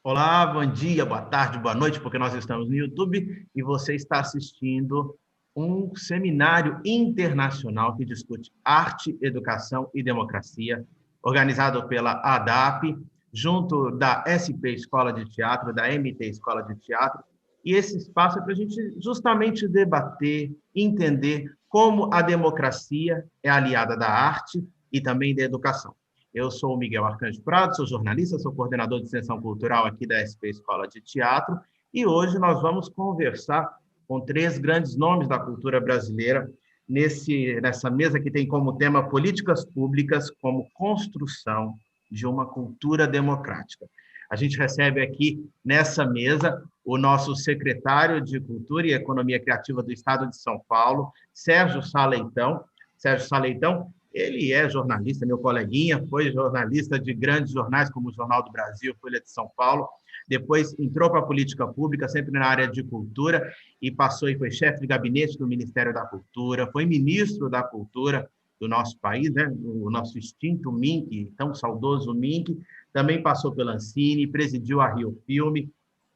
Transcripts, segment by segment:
Olá, bom dia, boa tarde, boa noite, porque nós estamos no YouTube e você está assistindo um seminário internacional que discute arte, educação e democracia, organizado pela ADAP, junto da SP Escola de Teatro, da MT Escola de Teatro. E esse espaço é para a gente justamente debater, entender como a democracia é aliada da arte e também da educação. Eu sou o Miguel Arcanjo Prado, sou jornalista, sou coordenador de extensão cultural aqui da SP Escola de Teatro, e hoje nós vamos conversar com três grandes nomes da cultura brasileira nessa mesa que tem como tema políticas públicas como construção de uma cultura democrática. A gente recebe aqui nessa mesa o nosso secretário de Cultura e Economia Criativa do Estado de São Paulo, Sérgio Saleitão. Sérgio Saleitão, ele é jornalista, meu coleguinha, foi jornalista de grandes jornais como o Jornal do Brasil, Folha de São Paulo, depois entrou para a política pública, sempre na área de cultura, e passou e foi chefe de gabinete do Ministério da Cultura, foi ministro da Cultura do nosso país, né? O nosso extinto MINC, tão saudoso MINC, também passou pela Ancine, presidiu a Rio Filme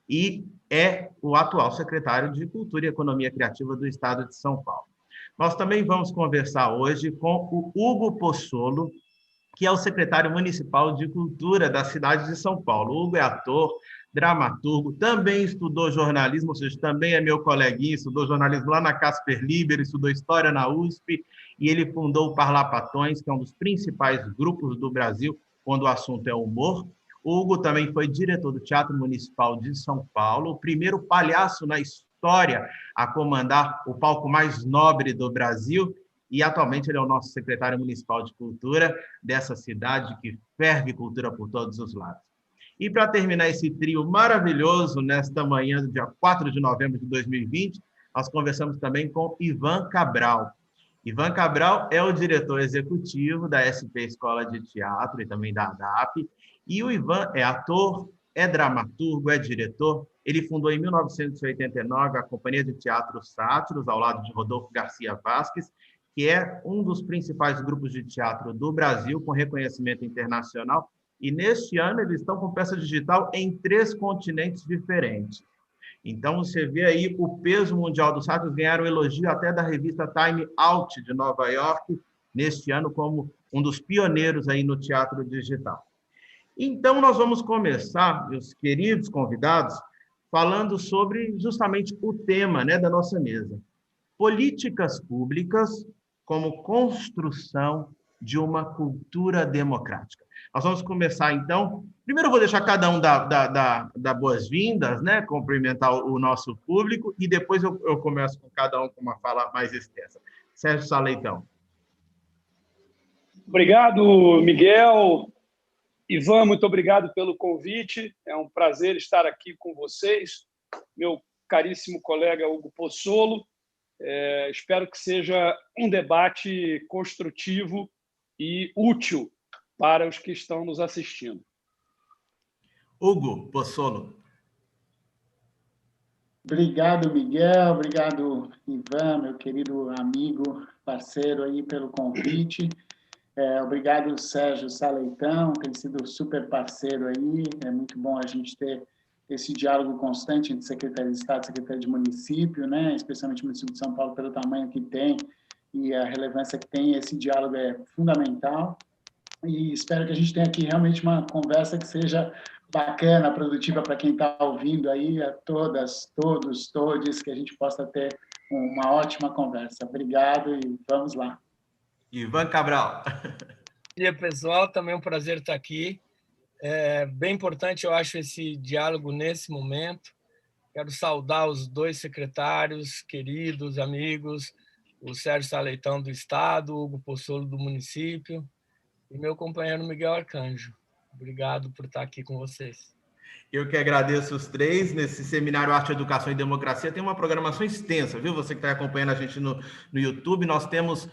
e é o atual secretário de Cultura e Economia Criativa do Estado de São Paulo. Nós também vamos conversar hoje com o Hugo Pozzolo, que é o secretário municipal de Cultura da cidade de São Paulo. O Hugo é ator, dramaturgo, também estudou jornalismo, ou seja, também é meu coleguinha, estudou jornalismo lá na Casper Libero, estudou História na USP, e ele fundou o Parlapatões, que é um dos principais grupos do Brasil, quando o assunto é humor. O Hugo também foi diretor do Teatro Municipal de São Paulo, o primeiro palhaço na história a comandar o palco mais nobre do Brasil, e atualmente ele é o nosso secretário municipal de cultura dessa cidade que ferve cultura por todos os lados. E para terminar esse trio maravilhoso, nesta manhã do dia 4 de novembro de 2020, nós conversamos também com Ivan Cabral. Ivan Cabral é o diretor executivo da SP Escola de Teatro e também da ADAP, e o Ivan é ator, é dramaturgo, é diretor. Ele fundou em 1989 a Companhia de Teatro Sátiros, ao lado de Rodolfo Garcia Vasques, que é um dos principais grupos de teatro do Brasil, com reconhecimento internacional, e neste ano eles estão com peça digital em 3 continentes diferentes. Então, você vê aí o peso mundial dos sátiros, ganharam elogio até da revista Time Out de Nova York, neste ano, como um dos pioneiros aí no teatro digital. Então, nós vamos começar, meus queridos convidados, falando sobre justamente o tema, né, da nossa mesa. Políticas públicas como construção de uma cultura democrática. Nós vamos começar, então. Primeiro, eu vou deixar cada um dar boas-vindas, né? Cumprimentar o nosso público, e depois eu começo com cada um com uma fala mais extensa. Sérgio Saleitão. Obrigado, Miguel. Ivan, muito obrigado pelo convite. É um prazer estar aqui com vocês. Meu caríssimo colega Hugo Pozzolo. Espero que seja um debate construtivo e útil para os que estão nos assistindo. Hugo Pozzolo. Obrigado, Miguel. Obrigado, Ivan, meu querido amigo, parceiro aí pelo convite. Obrigado, Sérgio Saleitão, tem sido super parceiro aí. É muito bom a gente ter esse diálogo constante entre Secretaria de Estado e Secretaria de Município, né? Especialmente o município de São Paulo, pelo tamanho que tem e a relevância que tem. Esse diálogo é fundamental. E espero que a gente tenha aqui realmente uma conversa que seja bacana, produtiva para quem está ouvindo aí, a todas, todos, todes, que a gente possa ter uma ótima conversa. Obrigado e vamos lá. Ivan Cabral. Bom dia, pessoal. Também é um prazer estar aqui. É bem importante, eu acho, esse diálogo nesse momento. Quero saudar os dois secretários, queridos amigos, o Sérgio Saleitão do Estado, o Hugo Pozzolo do município e meu companheiro Miguel Arcanjo. Obrigado por estar aqui com vocês. Eu que agradeço os três. Nesse seminário Arte, Educação e Democracia tem uma programação extensa, viu? Você que está acompanhando a gente no YouTube, nós temos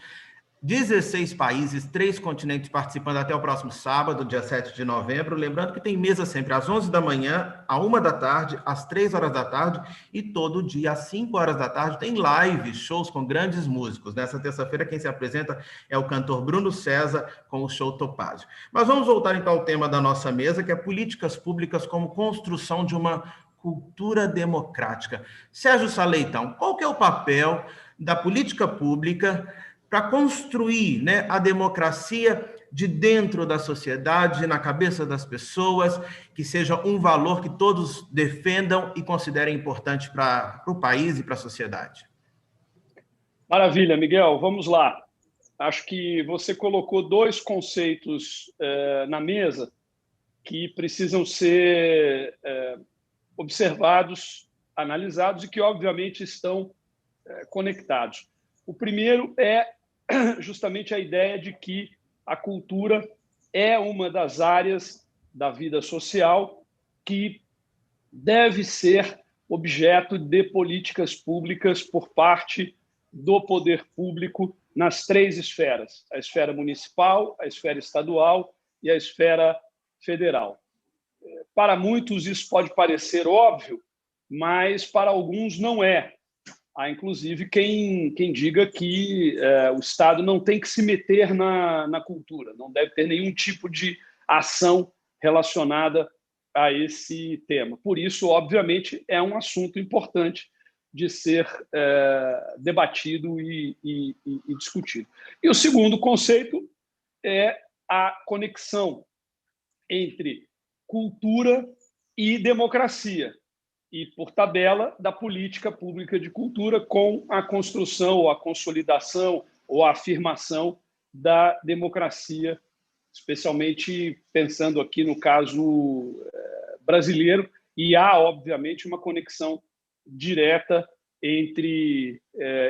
16 países, 3 continentes participando até o próximo sábado, dia 7 de novembro. Lembrando que tem mesa sempre às 11 da manhã, à 1 da tarde, às 3 horas da tarde e todo dia às 5 horas da tarde tem lives, shows com grandes músicos. Nessa terça-feira quem se apresenta é o cantor Bruno César com o show Topázio. Mas vamos voltar então ao tema da nossa mesa, que é políticas públicas como construção de uma cultura democrática. Sérgio Saleitão, qual que é o papel da política pública para construir, né, a democracia de dentro da sociedade, na cabeça das pessoas, que seja um valor que todos defendam e considerem importante para o país e para a sociedade? Maravilha, Miguel. Vamos lá. Acho que você colocou dois conceitos na mesa que precisam ser observados, analisados e que, obviamente, estão conectados. O primeiro é justamente a ideia de que a cultura é uma das áreas da vida social que deve ser objeto de políticas públicas por parte do poder público nas 3 esferas: a esfera municipal, a esfera estadual e a esfera federal. Para muitos isso pode parecer óbvio, mas para alguns não é. Há, inclusive, quem diga que o Estado não tem que se meter na cultura, não deve ter nenhum tipo de ação relacionada a esse tema. Por isso, obviamente, é um assunto importante de ser debatido e discutido. E o segundo conceito é a conexão entre cultura e democracia, e, por tabela, da política pública de cultura com a construção, ou a consolidação, ou a afirmação da democracia, especialmente pensando aqui no caso brasileiro, e há, obviamente, uma conexão direta entre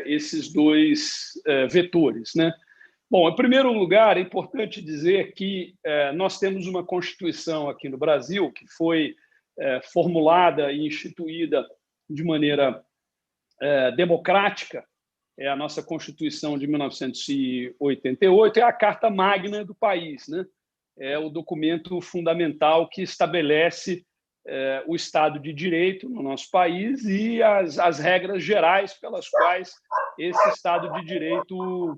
esses dois vetores, né? Bom, em primeiro lugar, é importante dizer que nós temos uma Constituição aqui no Brasil que foi formulada e instituída de maneira democrática. É a nossa Constituição de 1988, é a Carta Magna do país, né? É o documento fundamental que estabelece o Estado de Direito no nosso país e as regras gerais pelas quais esse Estado de Direito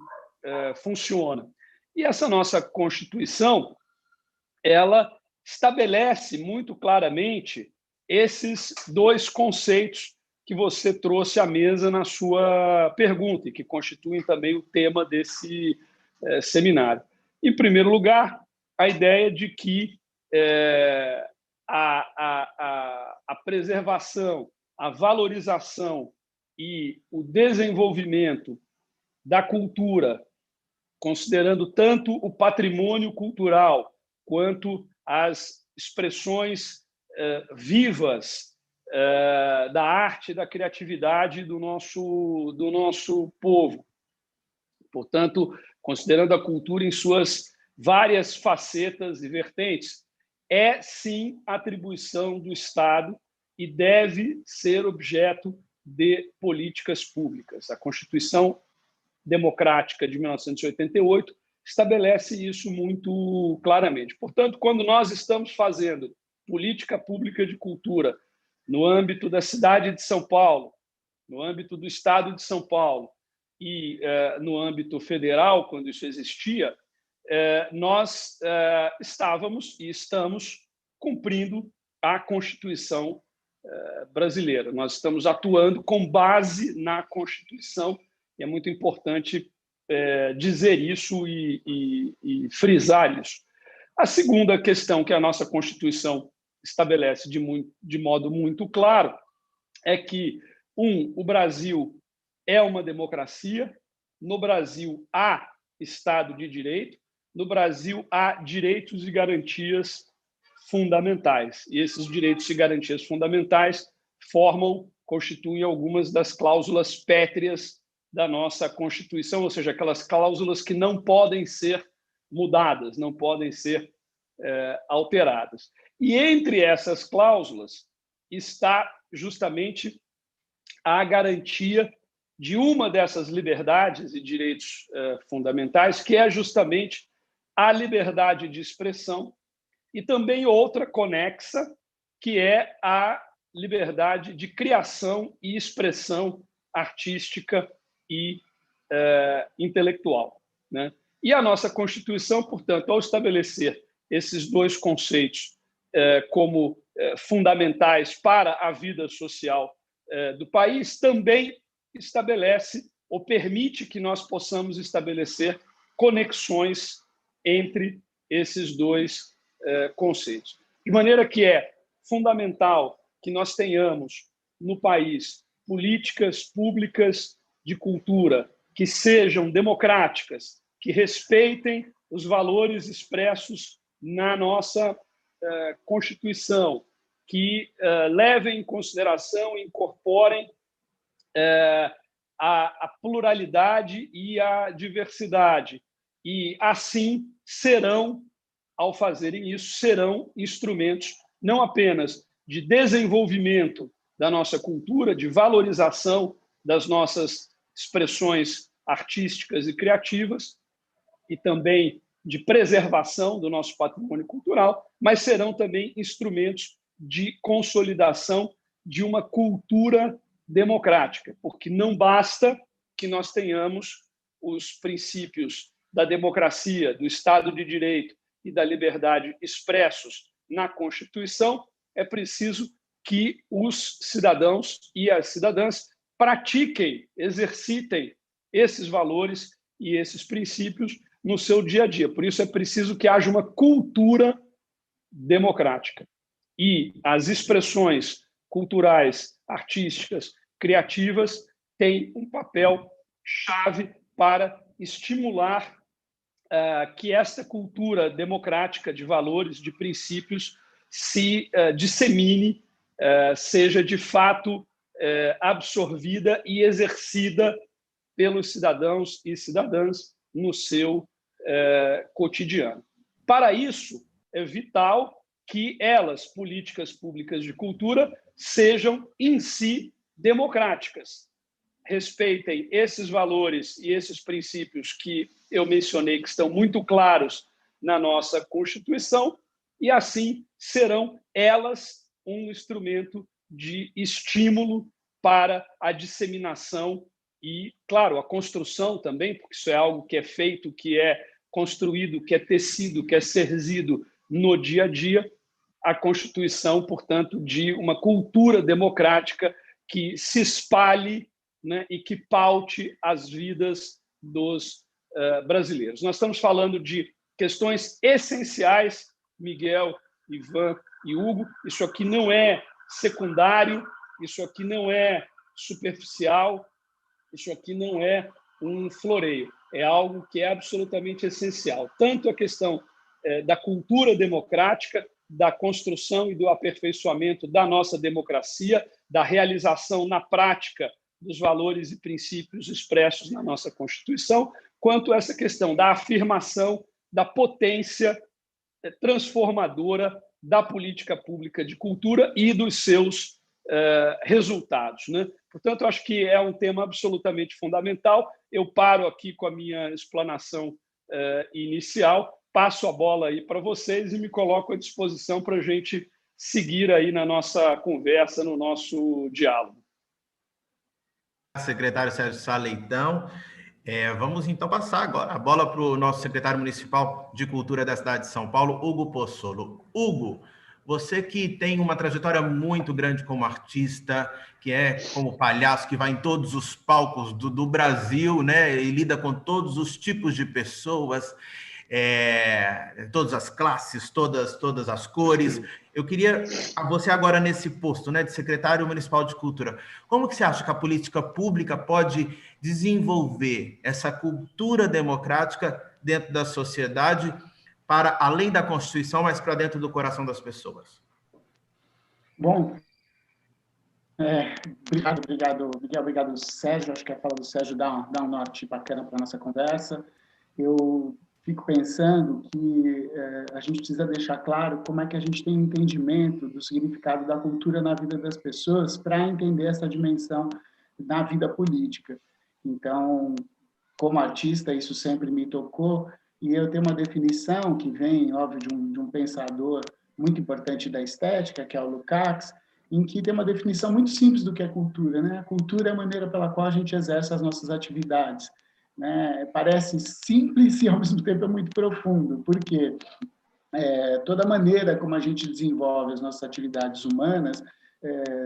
funciona. E essa nossa Constituição, ela estabelece muito claramente esses dois conceitos que você trouxe à mesa na sua pergunta e que constituem também o tema desse seminário. Em primeiro lugar, a ideia de que a preservação, a valorização e o desenvolvimento da cultura, considerando tanto o patrimônio cultural quanto as expressões vivas da arte e da criatividade do nosso povo. Portanto, considerando a cultura em suas várias facetas e vertentes, é sim atribuição do Estado e deve ser objeto de políticas públicas. A Constituição Democrática de 1988 estabelece isso muito claramente. Portanto, quando nós estamos fazendo política pública de cultura no âmbito da cidade de São Paulo, no âmbito do Estado de São Paulo e no âmbito federal, quando isso existia, nós estávamos e estamos cumprindo a Constituição brasileira. Nós estamos atuando com base na Constituição e é muito importante dizer isso e frisar isso. A segunda questão que a nossa Constituição estabelece de modo muito claro é que, o Brasil é uma democracia, no Brasil há Estado de Direito, no Brasil há direitos e garantias fundamentais. E esses direitos e garantias fundamentais constituem algumas das cláusulas pétreas da nossa Constituição, ou seja, aquelas cláusulas que não podem ser mudadas, não podem ser alteradas. E entre essas cláusulas está justamente a garantia de uma dessas liberdades e direitos fundamentais, que é justamente a liberdade de expressão, e também outra conexa, que é a liberdade de criação e expressão artística e intelectual, né? E a nossa Constituição, portanto, ao estabelecer esses dois conceitos como fundamentais para a vida social do país, também estabelece ou permite que nós possamos estabelecer conexões entre esses dois conceitos. De maneira que é fundamental que nós tenhamos no país políticas públicas de cultura que sejam democráticas, que respeitem os valores expressos na nossa Constituição, que levem em consideração e incorporem a pluralidade e a diversidade. E, assim, serão, ao fazerem isso, serão instrumentos não apenas de desenvolvimento da nossa cultura, de valorização das nossas expressões artísticas e criativas, e também de preservação do nosso patrimônio cultural, mas serão também instrumentos de consolidação de uma cultura democrática, porque não basta que nós tenhamos os princípios da democracia, do Estado de Direito e da liberdade expressos na Constituição, é preciso que os cidadãos e as cidadãs pratiquem, exercitem esses valores e esses princípios no seu dia a dia. Por isso é preciso que haja uma cultura democrática. E as expressões culturais, artísticas, criativas têm um papel chave para estimular que esta cultura democrática de valores, de princípios, se dissemine, seja de fato absorvida e exercida pelos cidadãos e cidadãs no seu cotidiano. Para isso, é vital que elas, políticas públicas de cultura, sejam em si democráticas, respeitem esses valores e esses princípios que eu mencionei, que estão muito claros na nossa Constituição, e assim serão elas um instrumento de estímulo para a disseminação e, claro, a construção também, porque isso é algo que é feito, que é construído, que é tecido, que é serzido no dia a dia, a constituição, portanto, de uma cultura democrática que se espalhe, né, e que paute as vidas dos brasileiros. Nós estamos falando de questões essenciais, Miguel, Ivan e Hugo. Isso aqui não é secundário, isso aqui não é superficial, isso aqui não é um floreio. É algo que é absolutamente essencial. Tanto a questão da cultura democrática, da construção e do aperfeiçoamento da nossa democracia, da realização na prática dos valores e princípios expressos na nossa Constituição, quanto essa questão da afirmação da potência transformadora da política pública de cultura e dos seus resultados, né? Portanto, eu acho que é um tema absolutamente fundamental. Eu paro aqui com a minha explanação inicial, passo a bola aí para vocês e me coloco à disposição para a gente seguir aí na nossa conversa, no nosso diálogo. Secretário Sérgio Sá Leitão. Vamos, então, passar agora a bola para o nosso secretário municipal de Cultura da cidade de São Paulo, Hugo Pozzolo. Hugo, você que tem uma trajetória muito grande como artista, que é como palhaço, que vai em todos os palcos do Brasil, né, e lida com todos os tipos de pessoas, todas as classes, todas as cores. Eu queria você agora nesse posto, né, de secretário municipal de cultura. Como que você acha que a política pública pode desenvolver essa cultura democrática dentro da sociedade para além da Constituição, mas para dentro do coração das pessoas? Bom, obrigado, Miguel, obrigado, Sérgio. Acho que a fala do Sérgio dá um norte bacana para a nossa conversa. Eu fico pensando que a gente precisa deixar claro como é que a gente tem entendimento do significado da cultura na vida das pessoas para entender essa dimensão na vida política. Então, como artista, isso sempre me tocou, e eu tenho uma definição que vem, óbvio, de um pensador muito importante da estética, que é o Lukács, em que tem uma definição muito simples do que é cultura, né? A cultura é a maneira pela qual a gente exerce as nossas atividades, né? Parece simples e, ao mesmo tempo, é muito profundo, porque toda maneira como a gente desenvolve as nossas atividades humanas,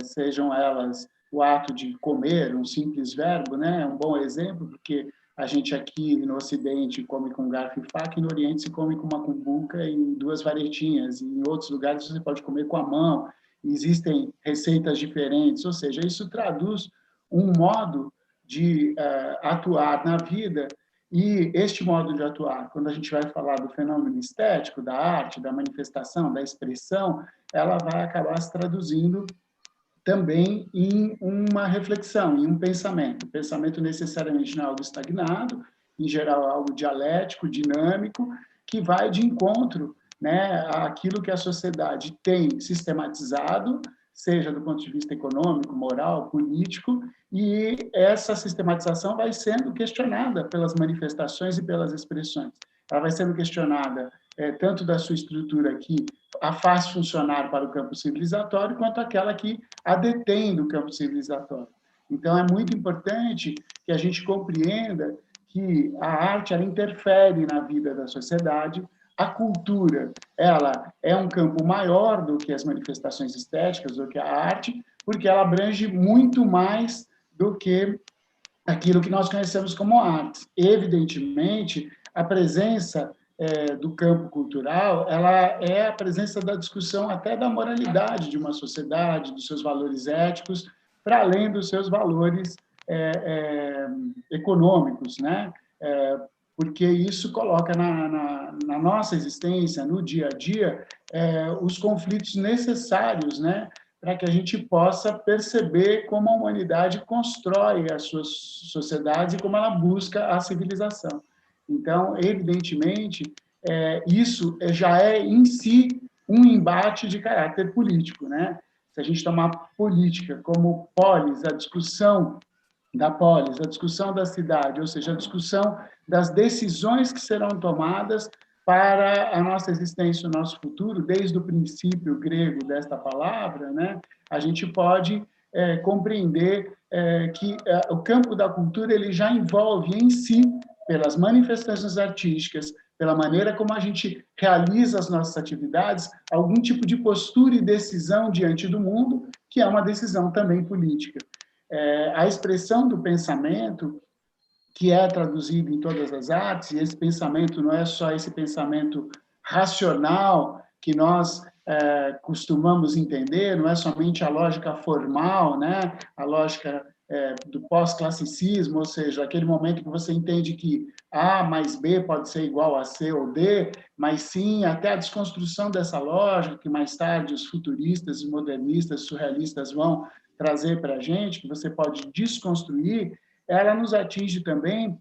sejam elas o ato de comer, um simples verbo, né? É um bom exemplo, porque a gente aqui no Ocidente come com garfo e faca, e no Oriente se come com uma cumbuca e 2 varetinhas, e em outros lugares você pode comer com a mão, existem receitas diferentes, ou seja, isso traduz um modo de atuar na vida, e este modo de atuar, quando a gente vai falar do fenômeno estético, da arte, da manifestação, da expressão, ela vai acabar se traduzindo também em uma reflexão, em um pensamento. O pensamento necessariamente não é algo estagnado, em geral é algo dialético, dinâmico, que vai de encontro, né, àquilo que a sociedade tem sistematizado, seja do ponto de vista econômico, moral, político, e essa sistematização vai sendo questionada pelas manifestações e pelas expressões. Ela vai sendo questionada tanto da sua estrutura que a faz funcionar para o campo civilizatório, quanto aquela que a detém do campo civilizatório. Então, é muito importante que a gente compreenda que a arte ela interfere na vida da sociedade, a cultura ela é um campo maior do que as manifestações estéticas, do que a arte, porque ela abrange muito mais do que aquilo que nós conhecemos como arte. Evidentemente, a presença do campo cultural, ela é a presença da discussão até da moralidade de uma sociedade, dos seus valores éticos, para além dos seus valores econômicos, né? Porque isso coloca na nossa existência, no dia a dia, os conflitos necessários, né? Para que a gente possa perceber como a humanidade constrói as suas sociedades e como ela busca a civilização. Então, evidentemente, isso já é em si um embate de caráter político, né? Se a gente tomar política como polis, a discussão da polis, a discussão da cidade, ou seja, a discussão das decisões que serão tomadas para a nossa existência, o nosso futuro, desde o princípio grego desta palavra, né? A gente pode compreender que o campo da cultura ele já envolve em si, pelas manifestações artísticas, pela maneira como a gente realiza as nossas atividades, algum tipo de postura e decisão diante do mundo, que é uma decisão também política. A expressão do pensamento, que é traduzido em todas as artes, e esse pensamento não é só esse pensamento racional que nós costumamos entender, não é somente a lógica formal, né? A lógica do pós-classicismo, ou seja, aquele momento que você entende que A mais B pode ser igual a C ou D, mas sim até a desconstrução dessa lógica, que mais tarde os futuristas, os modernistas, os surrealistas vão trazer para a gente, que você pode desconstruir, ela nos atinge também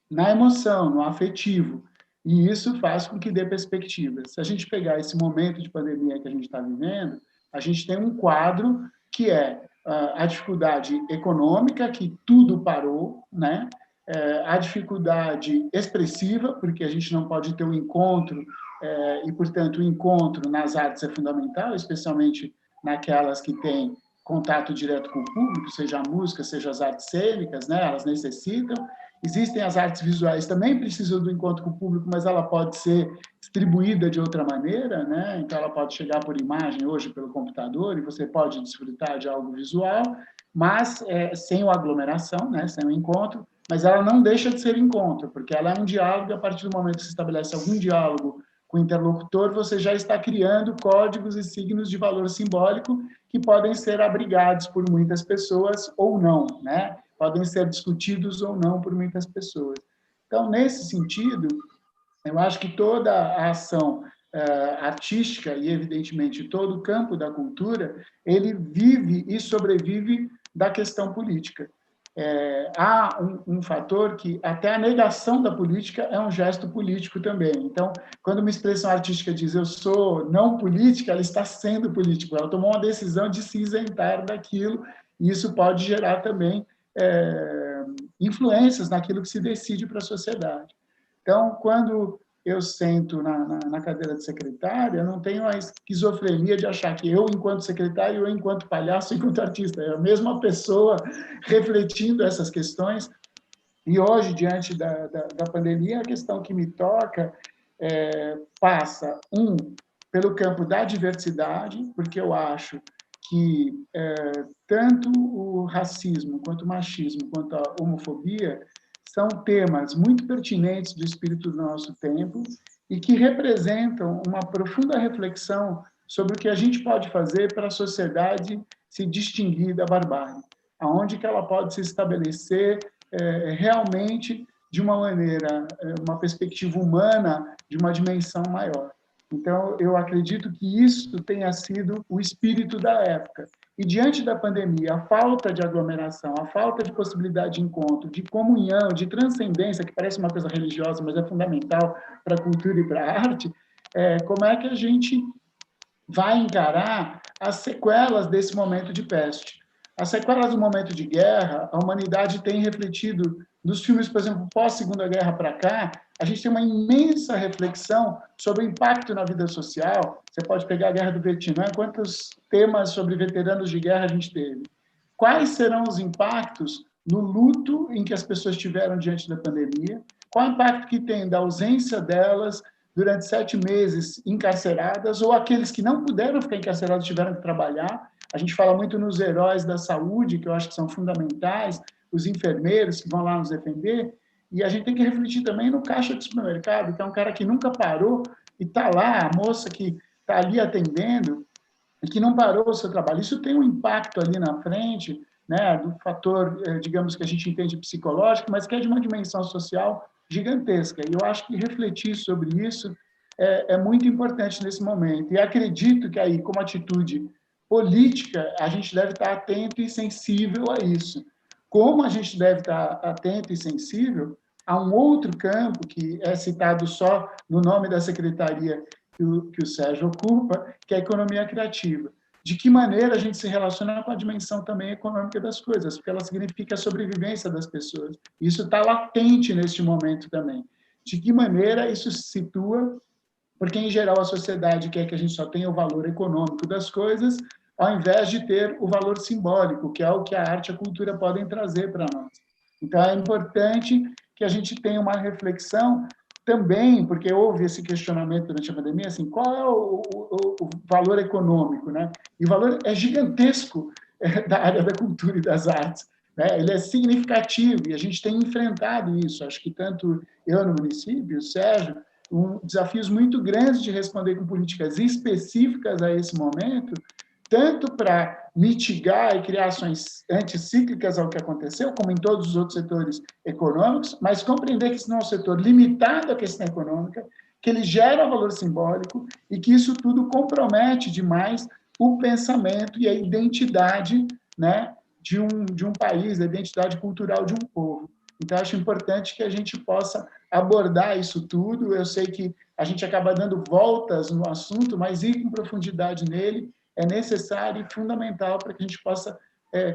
na emoção, no afetivo. E isso faz com que dê perspectiva. Se a gente pegar esse momento de pandemia que a gente está vivendo, a gente tem um quadro que é a dificuldade econômica, que tudo parou, né? A dificuldade expressiva, porque a gente não pode ter um encontro, e, portanto, o encontro nas artes é fundamental, especialmente naquelas que têm contato direto com o público, seja a música, seja as artes cênicas, né? Elas necessitam. Existem as artes visuais, também precisam do encontro com o público, mas ela pode ser distribuída de outra maneira, né? Então, ela pode chegar por imagem hoje pelo computador e você pode desfrutar de algo visual, mas sem a aglomeração, né? Sem o encontro, mas ela não deixa de ser encontro, porque ela é um diálogo, e a partir do momento que se estabelece algum diálogo com o interlocutor, você já está criando códigos e signos de valor simbólico que podem ser abrigados por muitas pessoas ou não, né? Podem ser discutidos ou não por muitas pessoas. Então, nesse sentido, eu acho que toda a ação artística e, evidentemente, todo o campo da cultura, ele vive e sobrevive da questão política. Há um fator que até a negação da política é um gesto político também. Então, quando uma expressão artística diz eu sou não política, ela está sendo política, ela tomou uma decisão de se isentar daquilo, e isso pode gerar também influências naquilo que se decide para a sociedade. Então, quando eu sento na cadeira de secretário, eu não tenho a esquizofrenia de achar que eu, enquanto secretário, eu, enquanto palhaço, enquanto artista, é a mesma pessoa refletindo essas questões. E hoje, diante da pandemia, a questão que me toca passa, pelo campo da diversidade, porque eu acho que tanto o racismo, quanto o machismo, quanto a homofobia são temas muito pertinentes do espírito do nosso tempo e que representam uma profunda reflexão sobre o que a gente pode fazer para a sociedade se distinguir da barbárie, aonde que ela pode se estabelecer realmente de uma maneira, uma perspectiva humana, de uma dimensão maior. Então, eu acredito que isso tenha sido o espírito da época. E, diante da pandemia, a falta de aglomeração, a falta de possibilidade de encontro, de comunhão, de transcendência, que parece uma coisa religiosa, mas é fundamental para a cultura e para a arte, como é que a gente vai encarar as sequelas desse momento de peste? As sequelas do momento de guerra, a humanidade tem refletido, nos filmes, por exemplo, pós-Segunda Guerra para cá, a gente tem uma imensa reflexão sobre o impacto na vida social. Você pode pegar a Guerra do Vietnã, quantos temas sobre veteranos de guerra a gente teve? Quais serão os impactos no luto em que as pessoas tiveram diante da pandemia? Qual o impacto que tem da ausência delas durante 7 meses encarceradas, ou aqueles que não puderam ficar encarcerados tiveram que trabalhar? A gente fala muito nos heróis da saúde, que eu acho que são fundamentais, os enfermeiros que vão lá nos defender, e a gente tem que refletir também no caixa de supermercado, que é um cara que nunca parou e está lá, a moça que está ali atendendo e que não parou o seu trabalho. Isso tem um impacto ali na frente, né, do fator, digamos, que a gente entende psicológico, mas que é de uma dimensão social gigantesca. E eu acho que refletir sobre isso é muito importante nesse momento. E acredito que aí, como atitude política, a gente deve estar atento e sensível a isso. Como a gente deve estar atento e sensível a um outro campo que é citado só no nome da secretaria que o Sérgio ocupa, que é a economia criativa. De que maneira a gente se relaciona com a dimensão também econômica das coisas, porque ela significa a sobrevivência das pessoas. Isso está latente neste momento também. De que maneira isso se situa, porque, em geral, a sociedade quer que a gente só tenha o valor econômico das coisas, ao invés de ter o valor simbólico, que é o que a arte e a cultura podem trazer para nós. Então, é importante que a gente tenha uma reflexão também, porque houve esse questionamento durante a pandemia, assim, qual é o valor econômico, né? E o valor é gigantesco da área da cultura e das artes, né? Ele é significativo e a gente tem enfrentado isso. Acho que tanto eu no município, o Sérgio, desafios muito grandes de responder com políticas específicas a esse momento, tanto para mitigar e criar ações anticíclicas ao que aconteceu, como em todos os outros setores econômicos, mas compreender que esse não é um setor limitado à questão econômica, que ele gera valor simbólico e que isso tudo compromete demais o pensamento e a identidade, né, de um país, a identidade cultural de um povo. Então, acho importante que a gente possa abordar isso tudo. Eu sei que a gente acaba dando voltas no assunto, mas ir com profundidade nele é necessário e fundamental para que a gente possa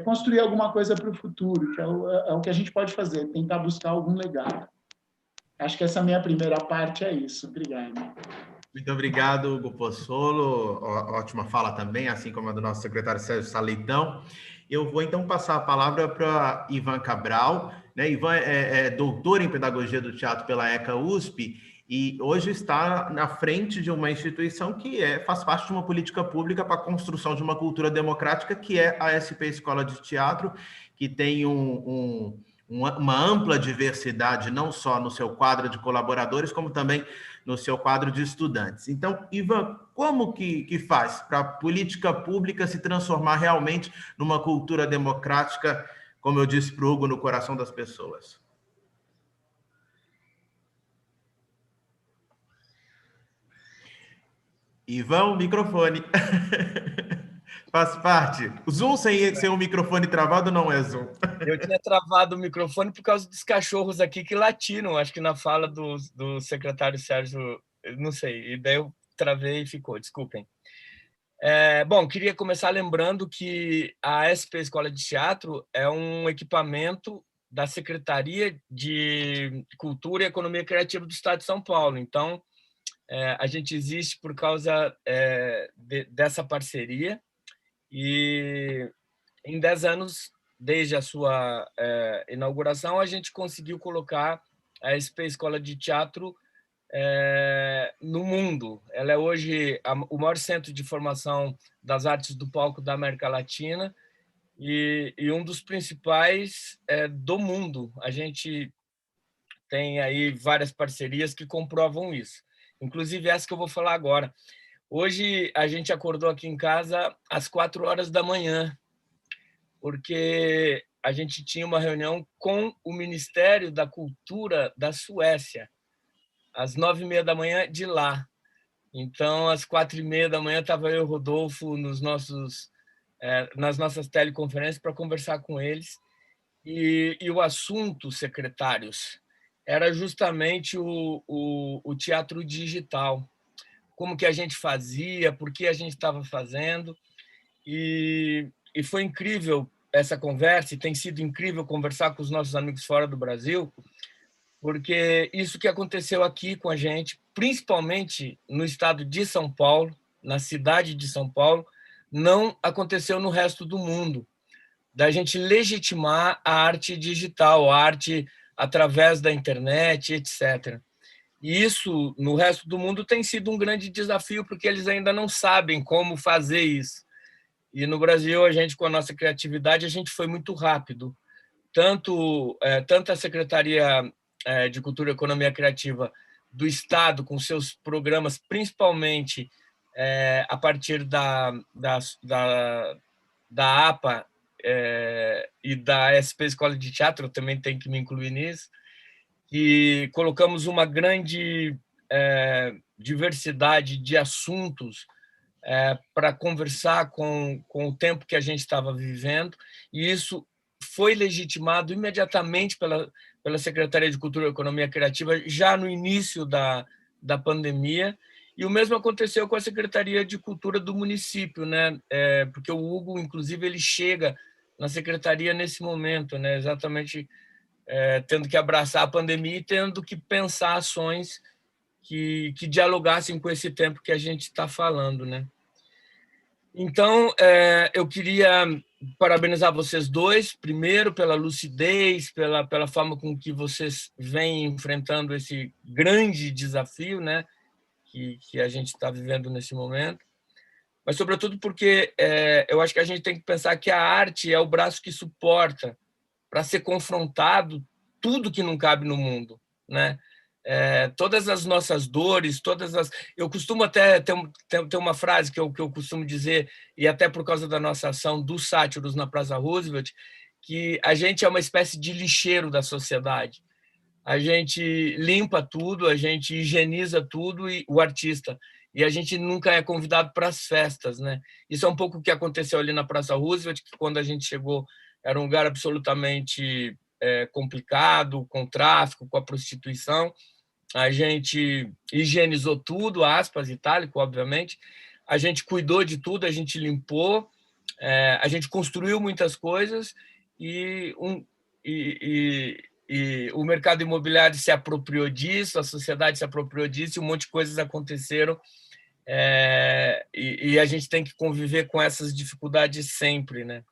construir alguma coisa para o futuro, que é o que a gente pode fazer, tentar buscar algum legado. Acho que essa minha primeira parte é isso. Obrigado. Muito obrigado, Hugo Pozzolo. Ótima fala também, assim como a do nosso secretário Sérgio Saleitão. Eu vou, então, passar a palavra para Ivan Cabral. Né? Ivan é doutor em Pedagogia do Teatro pela ECA USP e hoje está na frente de uma instituição que faz parte de uma política pública para a construção de uma cultura democrática, que é a SP Escola de Teatro, que tem uma ampla diversidade, não só no seu quadro de colaboradores, como também no seu quadro de estudantes. Então, Ivan, como que faz para a política pública se transformar realmente numa cultura democrática, como eu disse para o Hugo, no coração das pessoas? Ivan, microfone. Faz parte. O Zoom sem o microfone travado não é Zoom. Eu tinha travado o microfone por causa dos cachorros aqui que latiram, acho que na fala do secretário Sérgio, não sei, e daí eu travei e ficou, desculpem. Bom, queria começar lembrando que a SP Escola de Teatro é um equipamento da Secretaria de Cultura e Economia Criativa do Estado de São Paulo. Então, a gente existe por causa dessa parceria, e em 10 anos, desde a sua inauguração, a gente conseguiu colocar a SP Escola de Teatro no mundo. Ela é hoje o maior centro de formação das artes do palco da América Latina e um dos principais do mundo. A gente tem aí várias parcerias que comprovam isso, inclusive essa que eu vou falar agora. Hoje a gente acordou aqui em casa às 4 horas da manhã, porque a gente tinha uma reunião com o Ministério da Cultura da Suécia, às 9h30 da manhã de lá. Então, às 4h30 da manhã, estava eu e o Rodolfo nas nossas teleconferências para conversar com eles. E o assunto, secretários, era justamente o teatro digital. Como que a gente fazia, por que a gente estava fazendo. E foi incrível essa conversa, e tem sido incrível conversar com os nossos amigos fora do Brasil, porque isso que aconteceu aqui com a gente, principalmente no estado de São Paulo, na cidade de São Paulo, não aconteceu no resto do mundo, da gente legitimar a arte digital, a arte através da internet, etc. E isso, no resto do mundo, tem sido um grande desafio, porque eles ainda não sabem como fazer isso. E no Brasil, a gente, com a nossa criatividade, a gente foi muito rápido. Tanto a Secretaria de Cultura e Economia Criativa do Estado, com seus programas, principalmente a partir da APA e da SP Escola de Teatro, eu também tenho que me incluir nisso, e colocamos uma grande diversidade de assuntos para conversar com o tempo que a gente estava vivendo, e isso foi legitimado imediatamente pela Secretaria de Cultura e Economia Criativa já no início da pandemia, e o mesmo aconteceu com a Secretaria de Cultura do município, né? Porque o Hugo, inclusive, ele chega na secretaria nesse momento, né? Exatamente tendo que abraçar a pandemia e tendo que pensar ações que dialogassem com esse tempo que a gente está falando, né? Então, eu queria parabenizar vocês dois, primeiro pela lucidez, pela forma com que vocês vêm enfrentando esse grande desafio, né, que a gente está vivendo nesse momento, mas, sobretudo, porque eu acho que a gente tem que pensar que a arte é o braço que suporta para ser confrontado tudo que não cabe no mundo, né? Todas as nossas dores, eu costumo até ter uma frase que eu costumo dizer, e até por causa da nossa ação dos sátiros na Praça Roosevelt, que a gente é uma espécie de lixeiro da sociedade. A gente limpa tudo, a gente higieniza tudo, e o artista, e a gente nunca é convidado para as festas, né? Isso é um pouco o que aconteceu ali na Praça Roosevelt, que quando a gente chegou era um lugar absolutamente complicado, com tráfico, com a prostituição. A gente higienizou tudo, aspas, itálico, obviamente. A gente cuidou de tudo, a gente limpou, a gente construiu muitas coisas e o mercado imobiliário se apropriou disso, a sociedade se apropriou disso, e um monte de coisas aconteceram, e a gente tem que conviver com essas dificuldades sempre, né?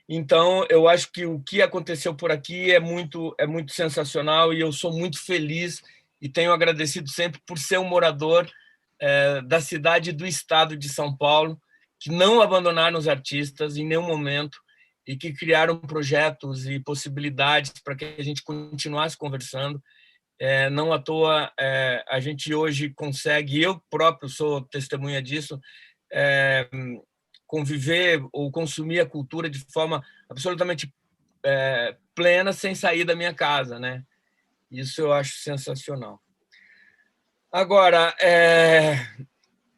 Então, eu acho que o que aconteceu por aqui é muito sensacional, e eu sou muito feliz e tenho agradecido sempre por ser um morador da cidade e do estado de São Paulo, que não abandonaram os artistas em nenhum momento e que criaram projetos e possibilidades para que a gente continuasse conversando. Não à toa, a gente hoje consegue, eu próprio sou testemunha disso, conviver ou consumir a cultura de forma absolutamente plena, sem sair da minha casa, né? Isso eu acho sensacional. Agora,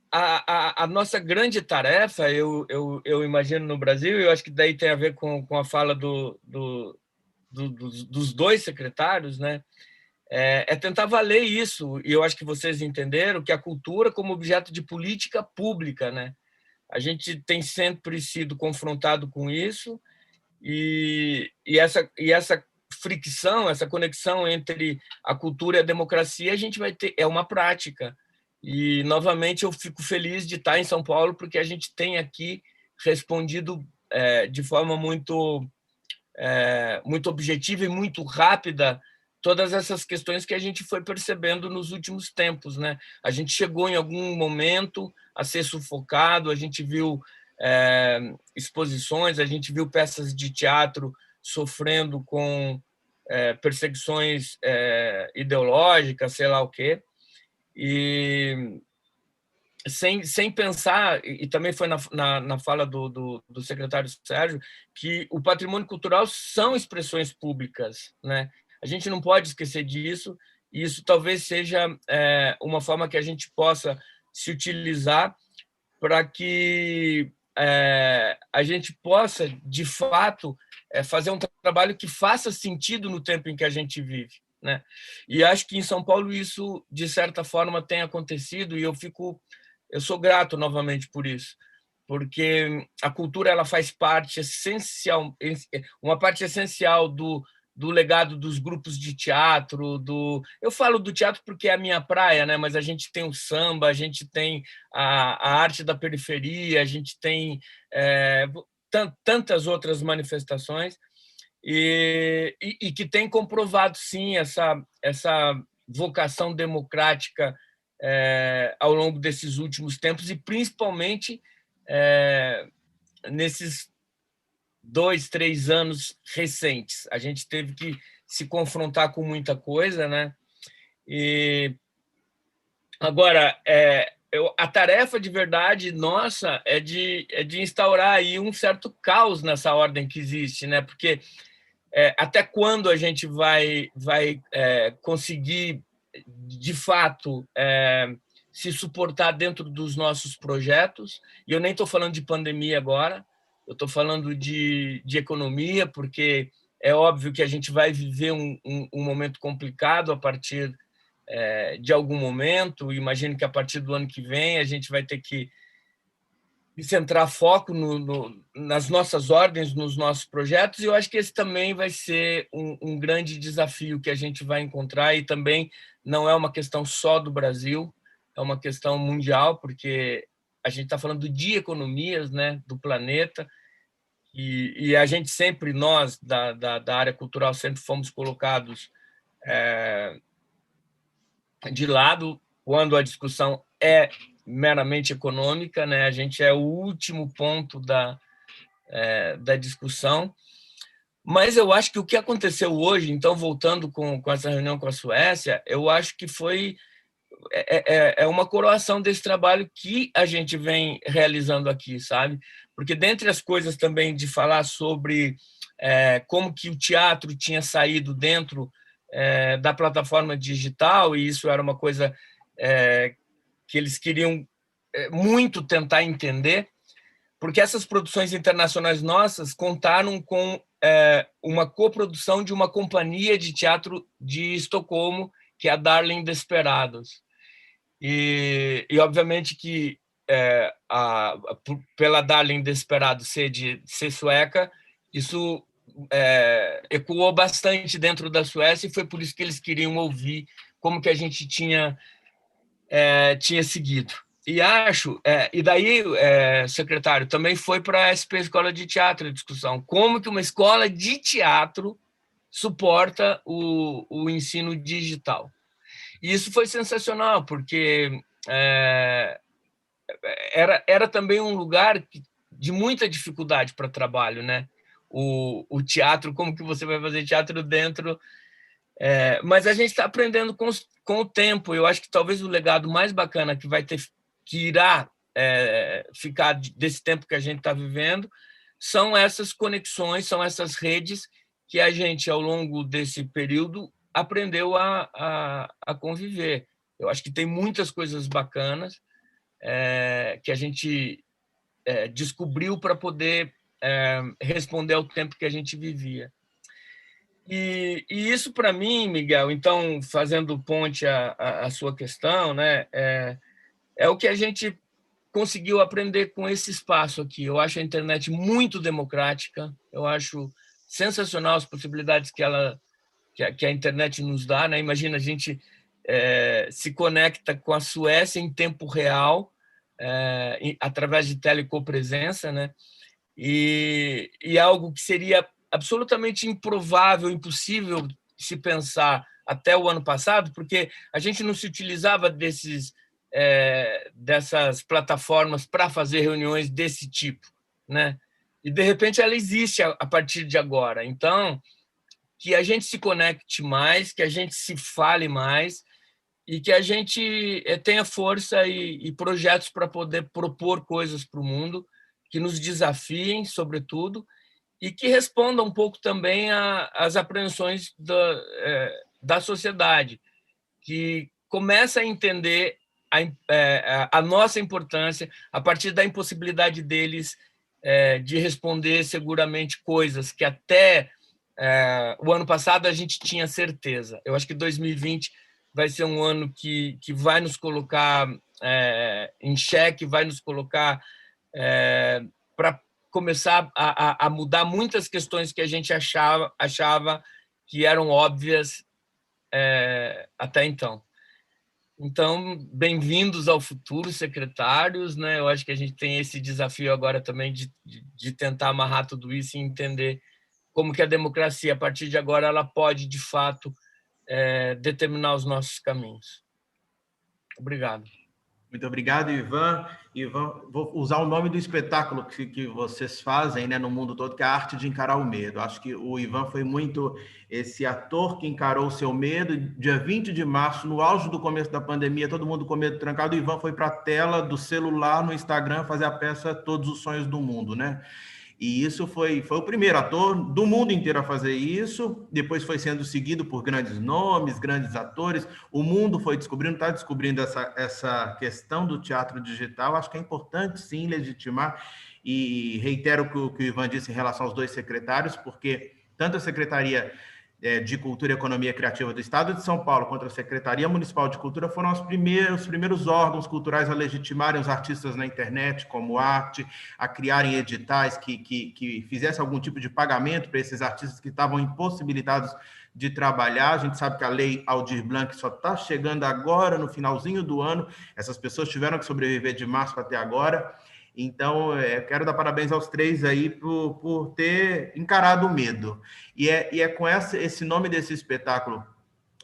a nossa grande tarefa, eu imagino no Brasil, e eu acho que daí tem a ver com a fala dos dois secretários, né? É tentar valer isso, e eu acho que vocês entenderam que a cultura como objeto de política pública, né? A gente tem sempre sido confrontado com isso, E essa fricção, essa conexão entre a cultura e a democracia, a gente vai ter, é uma prática. E, novamente, eu fico feliz de estar em São Paulo, porque a gente tem aqui respondido de forma muito objetiva e muito rápida todas essas questões que a gente foi percebendo nos últimos tempos, né? A gente chegou em algum momento a ser sufocado, a gente viu exposições, a gente viu peças de teatro sofrendo com perseguições ideológicas, sei lá o quê, e sem pensar, e também foi na fala do secretário Sérgio, que o patrimônio cultural são expressões públicas, né? A gente não pode esquecer disso, e isso talvez seja uma forma que a gente possa se utilizar para que a gente possa, de fato, fazer um trabalho que faça sentido no tempo em que a gente vive, né? E acho que em São Paulo isso, de certa forma, tem acontecido, e eu sou grato novamente por isso, porque a cultura ela faz parte essencial, uma parte essencial do legado dos grupos de teatro, eu falo do teatro porque é a minha praia, né? Mas a gente tem o samba, a gente tem a arte da periferia, a gente tem tantas outras manifestações e que tem comprovado, sim, essa vocação democrática ao longo desses últimos tempos, e principalmente nesses 2, 3 anos recentes. A gente teve que se confrontar com muita coisa, né? E agora, a tarefa de verdade nossa é de instaurar aí um certo caos nessa ordem que existe, né? Porque até quando a gente vai conseguir, de fato, se suportar dentro dos nossos projetos? E eu nem estou falando de pandemia agora, eu estou falando de economia, porque é óbvio que a gente vai viver um momento complicado a partir de algum momento. Imagino que a partir do ano que vem a gente vai ter que centrar foco nas nossas ordens, nos nossos projetos, e eu acho que esse também vai ser um grande desafio que a gente vai encontrar, e também não é uma questão só do Brasil, é uma questão mundial, porque a gente está falando de economias, né, do planeta, e a gente sempre, nós, da área cultural, sempre fomos colocados de lado quando a discussão é meramente econômica, né? A gente é o último ponto da discussão. Mas eu acho que o que aconteceu hoje, então, voltando com essa reunião com a Suécia, eu acho que foi uma coroação desse trabalho que a gente vem realizando aqui, sabe? Porque, dentre as coisas também de falar sobre como que o teatro tinha saído dentro da plataforma digital, e isso era uma coisa que eles queriam muito tentar entender, porque essas produções internacionais nossas contaram com uma coprodução de uma companhia de teatro de Estocolmo, que é a Darling Desperados. E obviamente que pela Darling Desperados ser sueca, isso ecoou bastante dentro da Suécia, e foi por isso que eles queriam ouvir como que a gente tinha seguido. E acho, e daí, secretário, também foi para a SP Escola de Teatro a discussão, como que uma escola de teatro suporta o ensino digital. E isso foi sensacional, porque era também um lugar de muita dificuldade para trabalho, né? O teatro, como que você vai fazer teatro dentro... mas a gente está aprendendo com o tempo. Eu acho que talvez o legado mais bacana que irá ficar desse tempo que a gente está vivendo são essas conexões, são essas redes que a gente, ao longo desse período, aprendeu a conviver. Eu acho que tem muitas coisas bacanas que a gente descobriu para poder responder ao tempo que a gente vivia. E isso, para mim, Miguel, então, fazendo ponte à sua questão, né, é o que a gente conseguiu aprender com esse espaço aqui. Eu acho a internet muito democrática, eu acho sensacional as possibilidades que a internet nos dá, né? Imagina, a gente se conecta com a Suécia em tempo real, através de telecopresença, né? E algo que seria absolutamente improvável, impossível se pensar até o ano passado, porque a gente não se utilizava dessas plataformas para fazer reuniões desse tipo, né? E, de repente, ela existe a partir de agora. Então, que a gente se conecte mais, que a gente se fale mais e que a gente tenha força e projetos para poder propor coisas para o mundo que nos desafiem, sobretudo, e que respondam um pouco também às apreensões da sociedade, que começa a entender a nossa importância a partir da impossibilidade deles de responder seguramente coisas que até o ano passado a gente tinha certeza. Eu acho que 2020 vai ser um ano que vai nos colocar em xeque, vai nos colocar para começar a mudar muitas questões que a gente achava que eram óbvias até então. Então, bem-vindos ao futuro, secretários, né? Eu acho que a gente tem esse desafio agora também de tentar amarrar tudo isso e entender como que a democracia, a partir de agora, ela pode, de fato, determinar os nossos caminhos. Obrigado. Muito obrigado, Ivan. Ivan, vou usar o nome do espetáculo que vocês fazem, né, no mundo todo, que é a arte de encarar o medo. Acho que o Ivan foi muito esse ator que encarou o seu medo. Dia 20 de março, no auge do começo da pandemia, todo mundo com medo trancado, o Ivan foi para a tela do celular no Instagram fazer a peça Todos os Sonhos do Mundo, né? E isso foi o primeiro ator do mundo inteiro a fazer isso, depois foi sendo seguido por grandes nomes, grandes atores, o mundo foi descobrindo, está descobrindo essa questão do teatro digital. Acho que é importante, sim, legitimar, e reitero o que o Ivan disse em relação aos dois secretários, porque tanto a Secretaria de Cultura e Economia Criativa do Estado de São Paulo quanto a Secretaria Municipal de Cultura foram os primeiros órgãos culturais a legitimarem os artistas na internet como arte, a criarem editais que fizessem algum tipo de pagamento para esses artistas que estavam impossibilitados de trabalhar. A gente sabe que a lei Aldir Blanc só está chegando agora, no finalzinho do ano. Essas pessoas tiveram que sobreviver de março até agora. Então, quero dar parabéns aos três aí por ter encarado o medo. E é com esse nome desse espetáculo,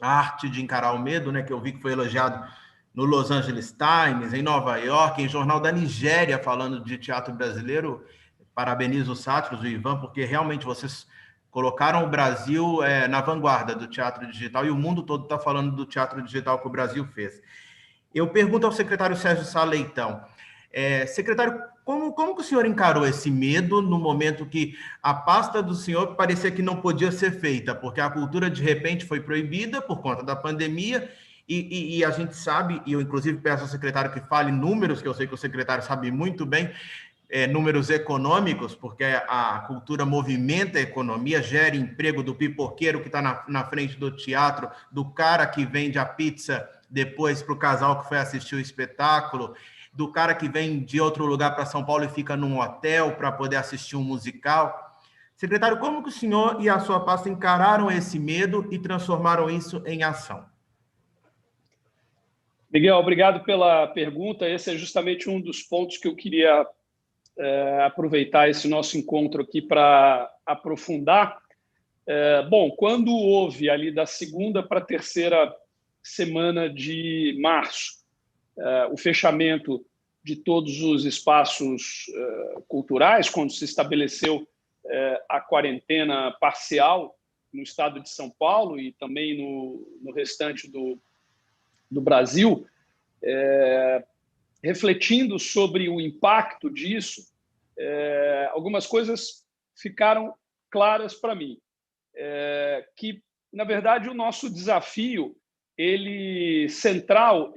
A Arte de Encarar o Medo, né, que eu vi que foi elogiado no Los Angeles Times, em Nova York, em jornal da Nigéria, falando de teatro brasileiro. Parabenizo os sátiros, o Ivan, porque realmente vocês colocaram o Brasil na vanguarda do teatro digital, e o mundo todo está falando do teatro digital que o Brasil fez. Eu pergunto ao secretário Sérgio Sá Leitão, secretário, como que o senhor encarou esse medo no momento que a pasta do senhor parecia que não podia ser feita, porque a cultura, de repente, foi proibida por conta da pandemia, e a gente sabe, e eu, inclusive, peço ao secretário que fale números, que eu sei que o secretário sabe muito bem, números econômicos, porque a cultura movimenta a economia, gera emprego do pipoqueiro que está na frente do teatro, do cara que vende a pizza depois para o casal que foi assistir o espetáculo, do cara que vem de outro lugar para São Paulo e fica num hotel para poder assistir um musical. Secretário, como que o senhor e a sua pasta encararam esse medo e transformaram isso em ação? Miguel, obrigado pela pergunta. Esse é justamente um dos pontos que eu queria aproveitar esse nosso encontro aqui para aprofundar. Bom, quando houve ali da segunda para a terceira semana de março, o fechamento de todos os espaços culturais, quando se estabeleceu a quarentena parcial no estado de São Paulo e também no restante do Brasil, refletindo sobre o impacto disso, algumas coisas ficaram claras para mim. Que, na verdade, o nosso desafio central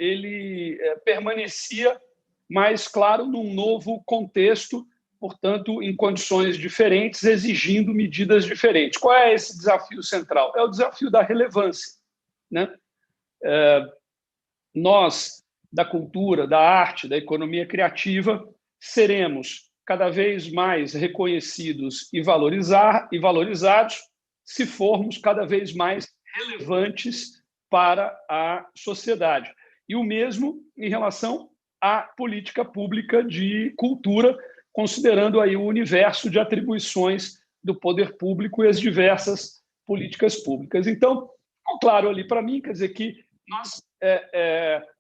permanecia mais claro num novo contexto, portanto, em condições diferentes, exigindo medidas diferentes. Qual é esse desafio central? É o desafio da relevância, né? Nós da cultura, da arte, da economia criativa, seremos cada vez mais reconhecidos e valorizados se formos cada vez mais relevantes para a sociedade. E o mesmo em relação à política pública de cultura, considerando aí o universo de atribuições do poder público e as diversas políticas públicas. Então, ficou claro ali para mim, quer dizer, que nós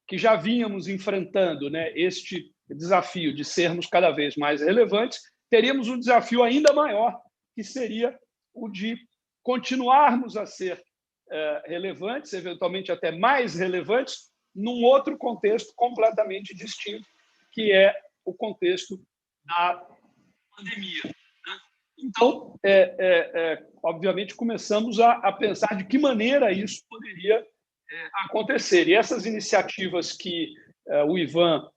que já vínhamos enfrentando, né, este desafio de sermos cada vez mais relevantes, teríamos um desafio ainda maior, que seria o de continuarmos a ser relevantes, eventualmente até mais relevantes, num outro contexto completamente distinto, que é o contexto da pandemia. Então, obviamente, começamos a pensar de que maneira isso poderia acontecer. E essas iniciativas que o Ivan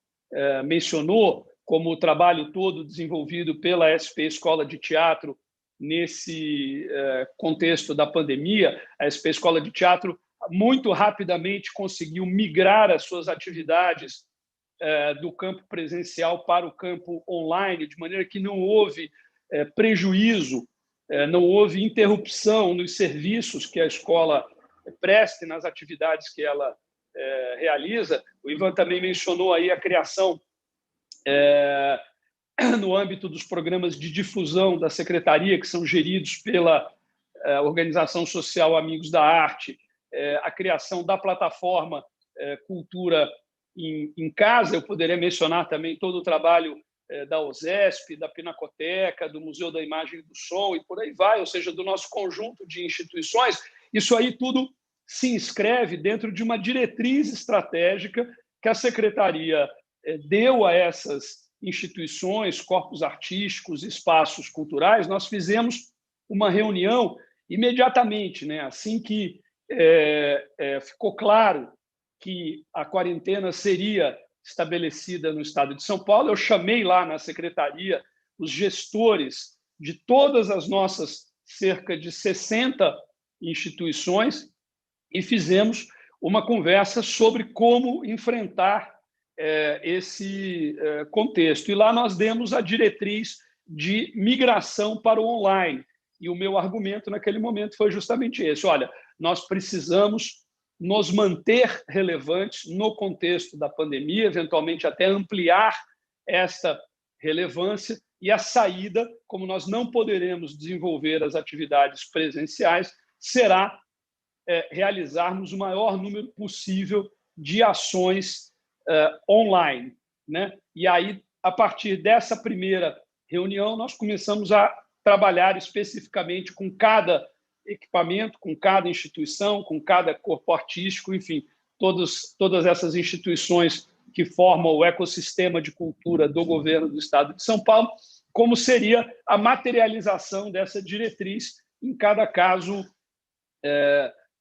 mencionou, como o trabalho todo desenvolvido pela SP Escola de Teatro nesse contexto da pandemia, a SP Escola de Teatro muito rapidamente conseguiu migrar as suas atividades do campo presencial para o campo online, de maneira que não houve prejuízo, não houve interrupção nos serviços que a escola preste, nas atividades que ela realiza. O Ivan também mencionou aí a criação, no âmbito dos programas de difusão da Secretaria, que são geridos pela Organização Social Amigos da Arte, a criação da plataforma Cultura em Casa. Eu poderia mencionar também todo o trabalho da OSESP, da Pinacoteca, do Museu da Imagem e do Som, e por aí vai, ou seja, do nosso conjunto de instituições. Isso aí tudo se inscreve dentro de uma diretriz estratégica que a Secretaria deu a essas instituições, corpos artísticos, espaços culturais. Nós fizemos uma reunião imediatamente, né? Assim que ficou claro que a quarentena seria estabelecida no estado de São Paulo, eu chamei lá na secretaria os gestores de todas as nossas cerca de 60 instituições e fizemos uma conversa sobre como enfrentar esse contexto. E lá nós demos a diretriz de migração para o online. E o meu argumento naquele momento foi justamente esse: olha, nós precisamos nos manter relevantes no contexto da pandemia, eventualmente até ampliar essa relevância, e a saída, como nós não poderemos desenvolver as atividades presenciais, será realizarmos o maior número possível de ações online, né? E aí, a partir dessa primeira reunião, nós começamos a trabalhar especificamente com cada equipamento, com cada instituição, com cada corpo artístico, enfim, todas essas instituições que formam o ecossistema de cultura do governo do Estado de São Paulo, como seria a materialização dessa diretriz em cada caso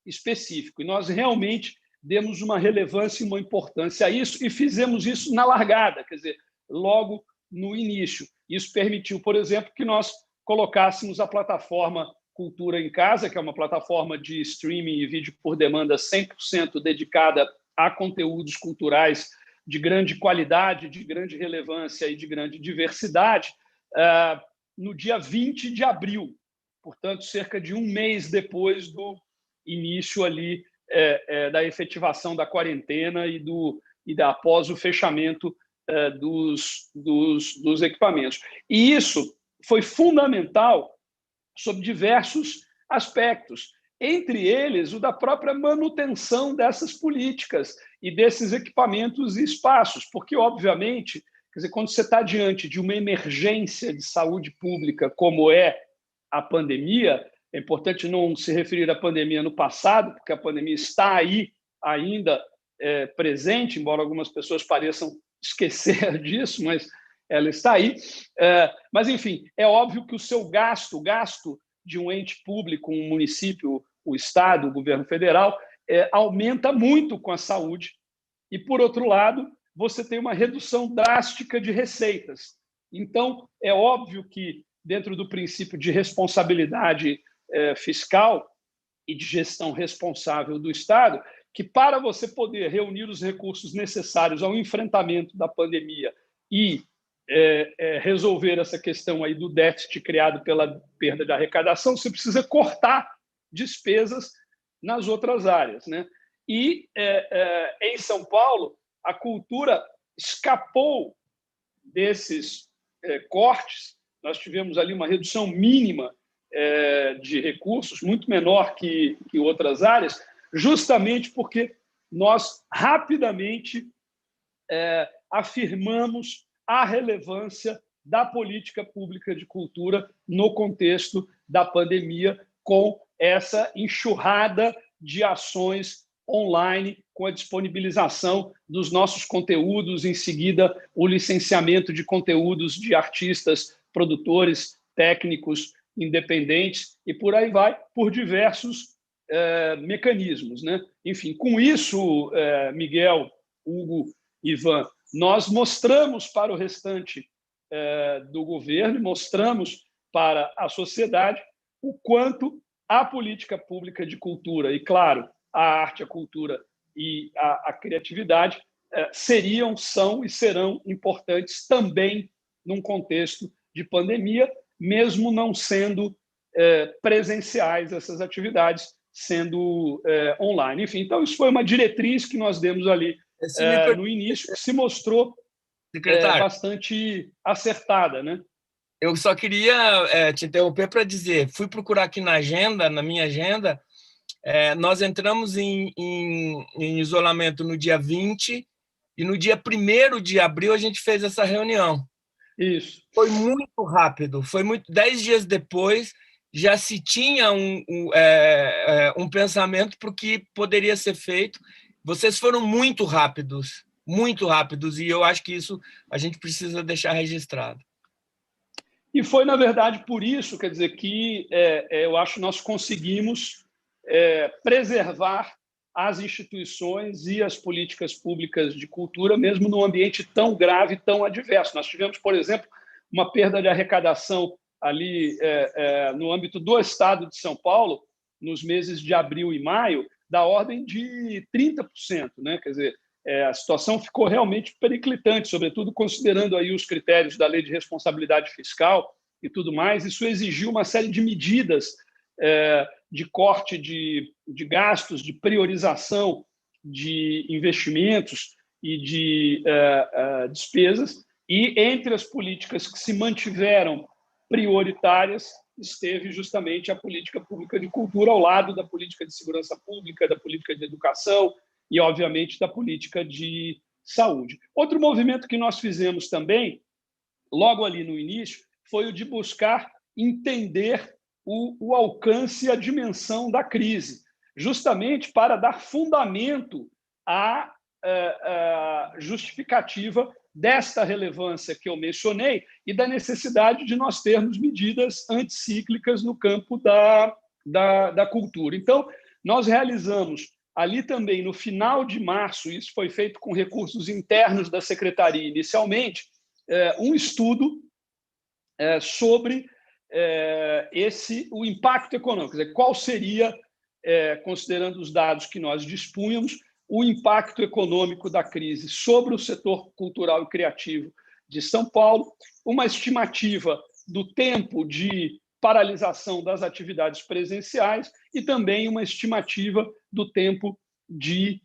específico. E nós realmente demos uma relevância e uma importância a isso e fizemos isso na largada, quer dizer, logo no início. Isso permitiu, por exemplo, que nós colocássemos a plataforma Cultura em Casa, que é uma plataforma de streaming e vídeo por demanda 100% dedicada a conteúdos culturais de grande qualidade, de grande relevância e de grande diversidade, no dia 20 de abril, portanto, cerca de um mês depois do início ali da efetivação da quarentena e após o fechamento dos equipamentos. E isso foi fundamental sob diversos aspectos, entre eles o da própria manutenção dessas políticas e desses equipamentos e espaços, porque, obviamente, quer dizer, quando você está diante de uma emergência de saúde pública como é a pandemia, é importante não se referir à pandemia no passado, porque a pandemia está aí ainda presente, embora algumas pessoas pareçam esquecer disso, mas ela está aí. Mas, enfim, é óbvio que o gasto de um ente público, um município, o Estado, o governo federal, aumenta muito com a saúde. E, por outro lado, você tem uma redução drástica de receitas. Então, é óbvio que, dentro do princípio de responsabilidade fiscal e de gestão responsável do Estado, que para você poder reunir os recursos necessários ao enfrentamento da pandemia e resolver essa questão aí do déficit criado pela perda de arrecadação, você precisa cortar despesas nas outras áreas, né? E em São Paulo, a cultura escapou desses cortes. Nós tivemos ali uma redução mínima de recursos, muito menor que outras áreas, justamente porque nós rapidamente afirmamos a relevância da política pública de cultura no contexto da pandemia, com essa enxurrada de ações online, com a disponibilização dos nossos conteúdos, em seguida o licenciamento de conteúdos de artistas, produtores, técnicos, independentes, e por aí vai, por diversos mecanismos, né? Enfim, com isso, Miguel, Hugo, Ivan, nós mostramos para o restante do governo, mostramos para a sociedade o quanto a política pública de cultura, e, claro, a arte, a cultura e a criatividade seriam, são e serão importantes também num contexto de pandemia, mesmo não sendo presenciais essas atividades, sendo online. Enfim, então, isso foi uma diretriz que nós demos ali no início, que se mostrou bastante acertada, né? Eu só queria te interromper para dizer, fui procurar aqui na agenda, na minha agenda, nós entramos em isolamento no dia 20 e no dia 1º de abril a gente fez essa reunião. Isso. Foi muito rápido, 10 dias depois já se tinha um pensamento para o que poderia ser feito. Vocês foram muito rápidos, e eu acho que isso a gente precisa deixar registrado. E foi, na verdade, por isso, quer dizer, que eu acho que nós conseguimos preservar as instituições e as políticas públicas de cultura, mesmo num ambiente tão grave, tão adverso. Nós tivemos, por exemplo, uma perda de arrecadação ali no âmbito do Estado de São Paulo, nos meses de abril e maio, da ordem de 30%, né? Quer dizer, a situação ficou realmente periclitante, sobretudo considerando aí os critérios da Lei de Responsabilidade Fiscal e tudo mais. Isso exigiu uma série de medidas de corte de gastos, de priorização de investimentos e de despesas. E entre as políticas que se mantiveram prioritárias esteve justamente a política pública de cultura, ao lado da política de segurança pública, da política de educação e, obviamente, da política de saúde. Outro movimento que nós fizemos também, logo ali no início, foi o de buscar entender o alcance e a dimensão da crise, justamente para dar fundamento à justificativa desta relevância que eu mencionei e da necessidade de nós termos medidas anticíclicas no campo da cultura. Então, nós realizamos ali também, no final de março, isso foi feito com recursos internos da Secretaria inicialmente, um estudo sobre o impacto econômico, quer dizer, qual seria, considerando os dados que nós dispunhamos, o impacto econômico da crise sobre o setor cultural e criativo de São Paulo, uma estimativa do tempo de paralisação das atividades presenciais e também uma estimativa do tempo de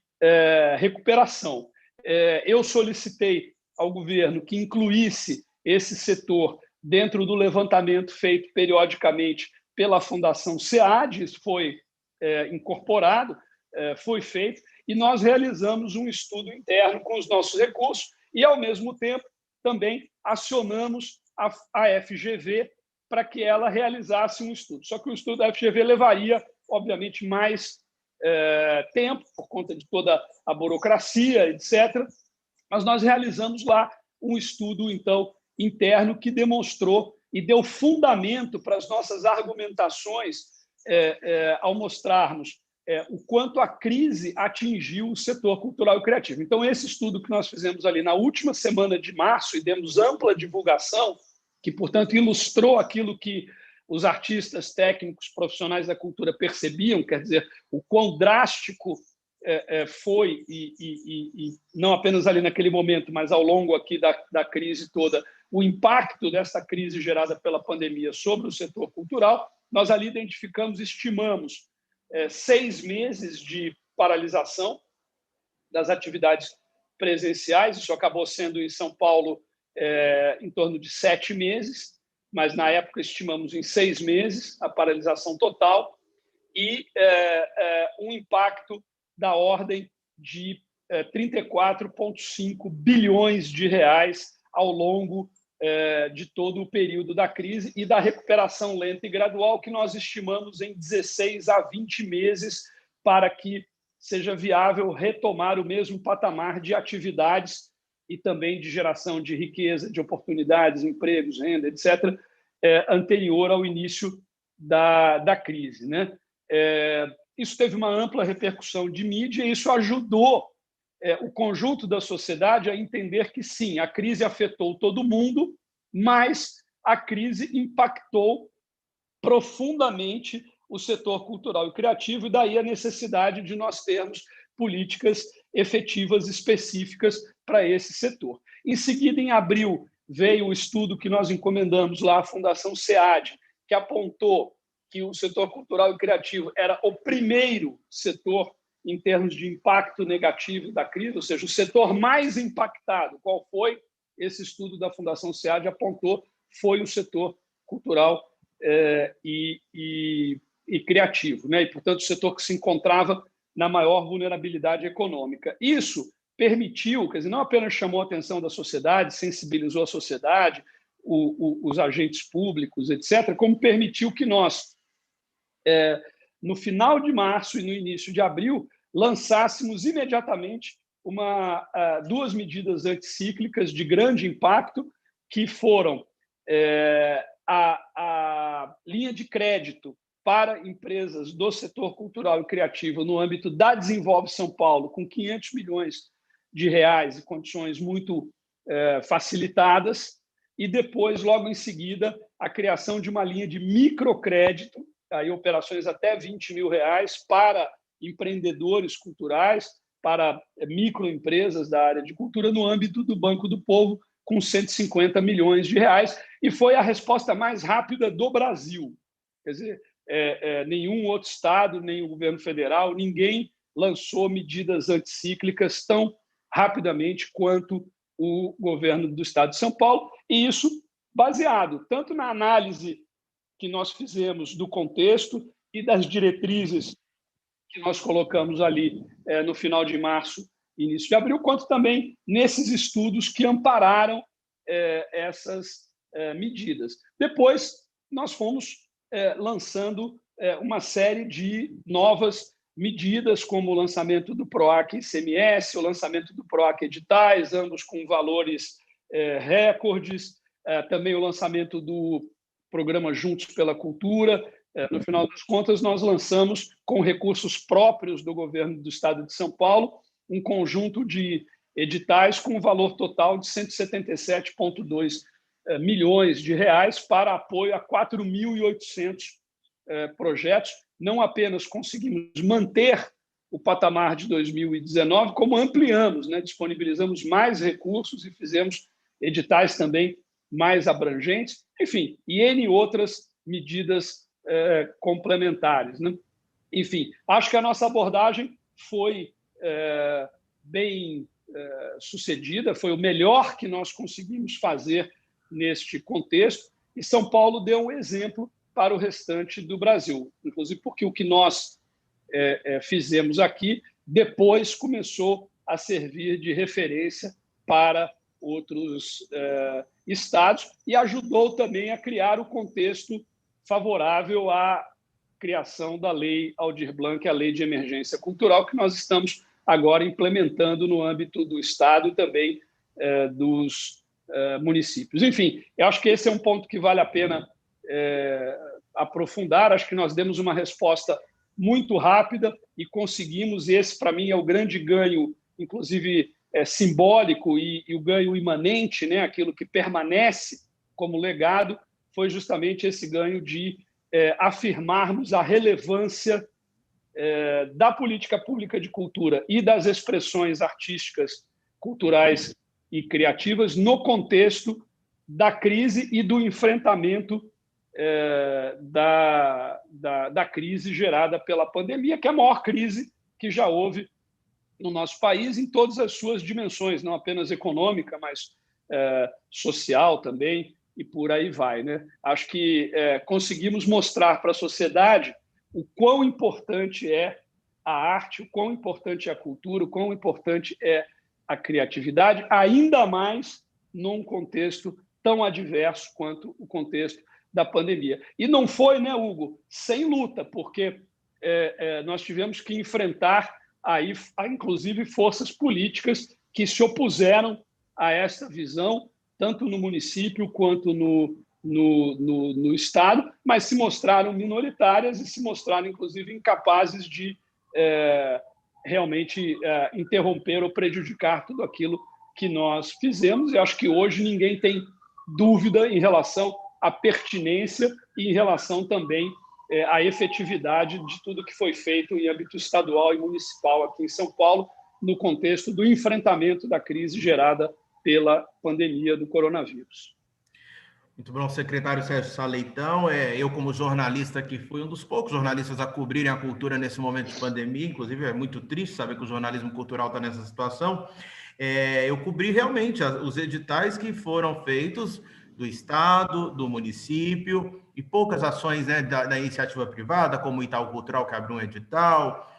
recuperação. Eu solicitei ao governo que incluísse esse setor dentro do levantamento feito periodicamente pela Fundação SEAD, isso foi incorporado, foi feito, e nós realizamos um estudo interno com os nossos recursos e, ao mesmo tempo, também acionamos a FGV para que ela realizasse um estudo. Só que o estudo da FGV levaria, obviamente, mais tempo, por conta de toda a burocracia, etc. Mas nós realizamos lá um estudo, então, interno que demonstrou e deu fundamento para as nossas argumentações ao mostrarmos o quanto a crise atingiu o setor cultural e criativo. Então, esse estudo que nós fizemos ali na última semana de março e demos ampla divulgação, que, portanto, ilustrou aquilo que os artistas técnicos profissionais da cultura percebiam, quer dizer, o quão drástico foi, e não apenas ali naquele momento, mas ao longo aqui da crise toda, o impacto dessa crise gerada pela pandemia sobre o setor cultural, nós ali identificamos, estimamos 6 meses de paralisação das atividades presenciais. Isso acabou sendo em São Paulo em torno de 7 meses, mas na época estimamos em 6 meses a paralisação total e um impacto da ordem de 34,5 bilhões de reais ao longo de todo o período da crise e da recuperação lenta e gradual, que nós estimamos em 16 a 20 meses para que seja viável retomar o mesmo patamar de atividades e também de geração de riqueza, de oportunidades, empregos, renda, etc., anterior ao início da crise, né? Isso teve uma ampla repercussão de mídia e isso ajudou o conjunto da sociedade a entender que, sim, a crise afetou todo mundo, mas a crise impactou profundamente o setor cultural e criativo, e daí a necessidade de nós termos políticas efetivas específicas para esse setor. Em seguida, em abril, veio o estudo que nós encomendamos lá à Fundação SEAD, que apontou que o setor cultural e criativo era o primeiro setor em termos de impacto negativo da crise, ou seja, o setor mais impactado. Qual foi? Esse estudo da Fundação SEAD apontou, foi o setor cultural e criativo, né? E, portanto, o setor que se encontrava na maior vulnerabilidade econômica. Isso permitiu, quer dizer, não apenas chamou a atenção da sociedade, sensibilizou a sociedade, os agentes públicos, etc., como permitiu que nós, no final de março e no início de abril, lançássemos imediatamente duas medidas anticíclicas de grande impacto, que foram a linha de crédito para empresas do setor cultural e criativo no âmbito da Desenvolve São Paulo, com 500 milhões de reais e condições muito facilitadas, e depois, logo em seguida, a criação de uma linha de microcrédito, aí operações até 20 mil reais para empreendedores culturais, para microempresas da área de cultura no âmbito do Banco do Povo, com 150 milhões de reais, e foi a resposta mais rápida do Brasil. Quer dizer, nenhum outro estado, nem o governo federal, ninguém lançou medidas anticíclicas tão rapidamente quanto o governo do estado de São Paulo, e isso baseado tanto na análise que nós fizemos do contexto e das diretrizes que nós colocamos ali no final de março, início de abril, quanto também nesses estudos que ampararam essas medidas. Depois, nós fomos lançando uma série de novas medidas, como o lançamento do PROAC ICMS, o lançamento do PROAC Editais, ambos com valores recordes, também o lançamento do programa Juntos pela Cultura. No final das contas, nós lançamos, com recursos próprios do governo do estado de São Paulo, um conjunto de editais com um valor total de 177,2 milhões de reais para apoio a 4.800 projetos. Não apenas conseguimos manter o patamar de 2019, como ampliamos, né? Disponibilizamos mais recursos e fizemos editais também mais abrangentes, enfim, e N outras medidas complementares, né? Enfim, acho que a nossa abordagem foi bem sucedida, foi o melhor que nós conseguimos fazer neste contexto, e São Paulo deu um exemplo para o restante do Brasil, inclusive porque o que nós fizemos aqui depois começou a servir de referência para outros estados e ajudou também a criar o contexto favorável à criação da Lei Aldir Blanc, a Lei de Emergência Cultural, que nós estamos agora implementando no âmbito do estado e também dos municípios. Enfim, eu acho que esse é um ponto que vale a pena aprofundar. Acho que nós demos uma resposta muito rápida e conseguimos, esse para mim é o grande ganho, inclusive simbólico e o ganho imanente, né? Aquilo que permanece como legado, foi justamente esse ganho de afirmarmos a relevância da política pública de cultura e das expressões artísticas, culturais e criativas no contexto da crise e do enfrentamento da crise gerada pela pandemia, que é a maior crise que já houve no nosso país em todas as suas dimensões, não apenas econômica, mas social também, e por aí vai, né? Acho que conseguimos mostrar para a sociedade o quão importante é a arte, o quão importante é a cultura, o quão importante é a criatividade, ainda mais num contexto tão adverso quanto o contexto da pandemia. E não foi, né, Hugo, sem luta, porque nós tivemos que enfrentar aí, inclusive, forças políticas que se opuseram a essa visão, tanto no município quanto no Estado, mas se mostraram minoritárias e se mostraram, inclusive, incapazes de realmente interromper ou prejudicar tudo aquilo que nós fizemos. E acho que hoje ninguém tem dúvida em relação à pertinência e em relação também à efetividade de tudo que foi feito em âmbito estadual e municipal aqui em São Paulo, no contexto do enfrentamento da crise gerada pela pandemia do coronavírus. Muito bom, secretário Sérgio Saleitão. Eu, como jornalista, que fui um dos poucos jornalistas a cobrirem a cultura nesse momento de pandemia, inclusive é muito triste saber que o jornalismo cultural está nessa situação. Eu cobri realmente os editais que foram feitos do Estado, do município, e poucas ações, né, da iniciativa privada, como o Itaú Cultural, que abriu um edital,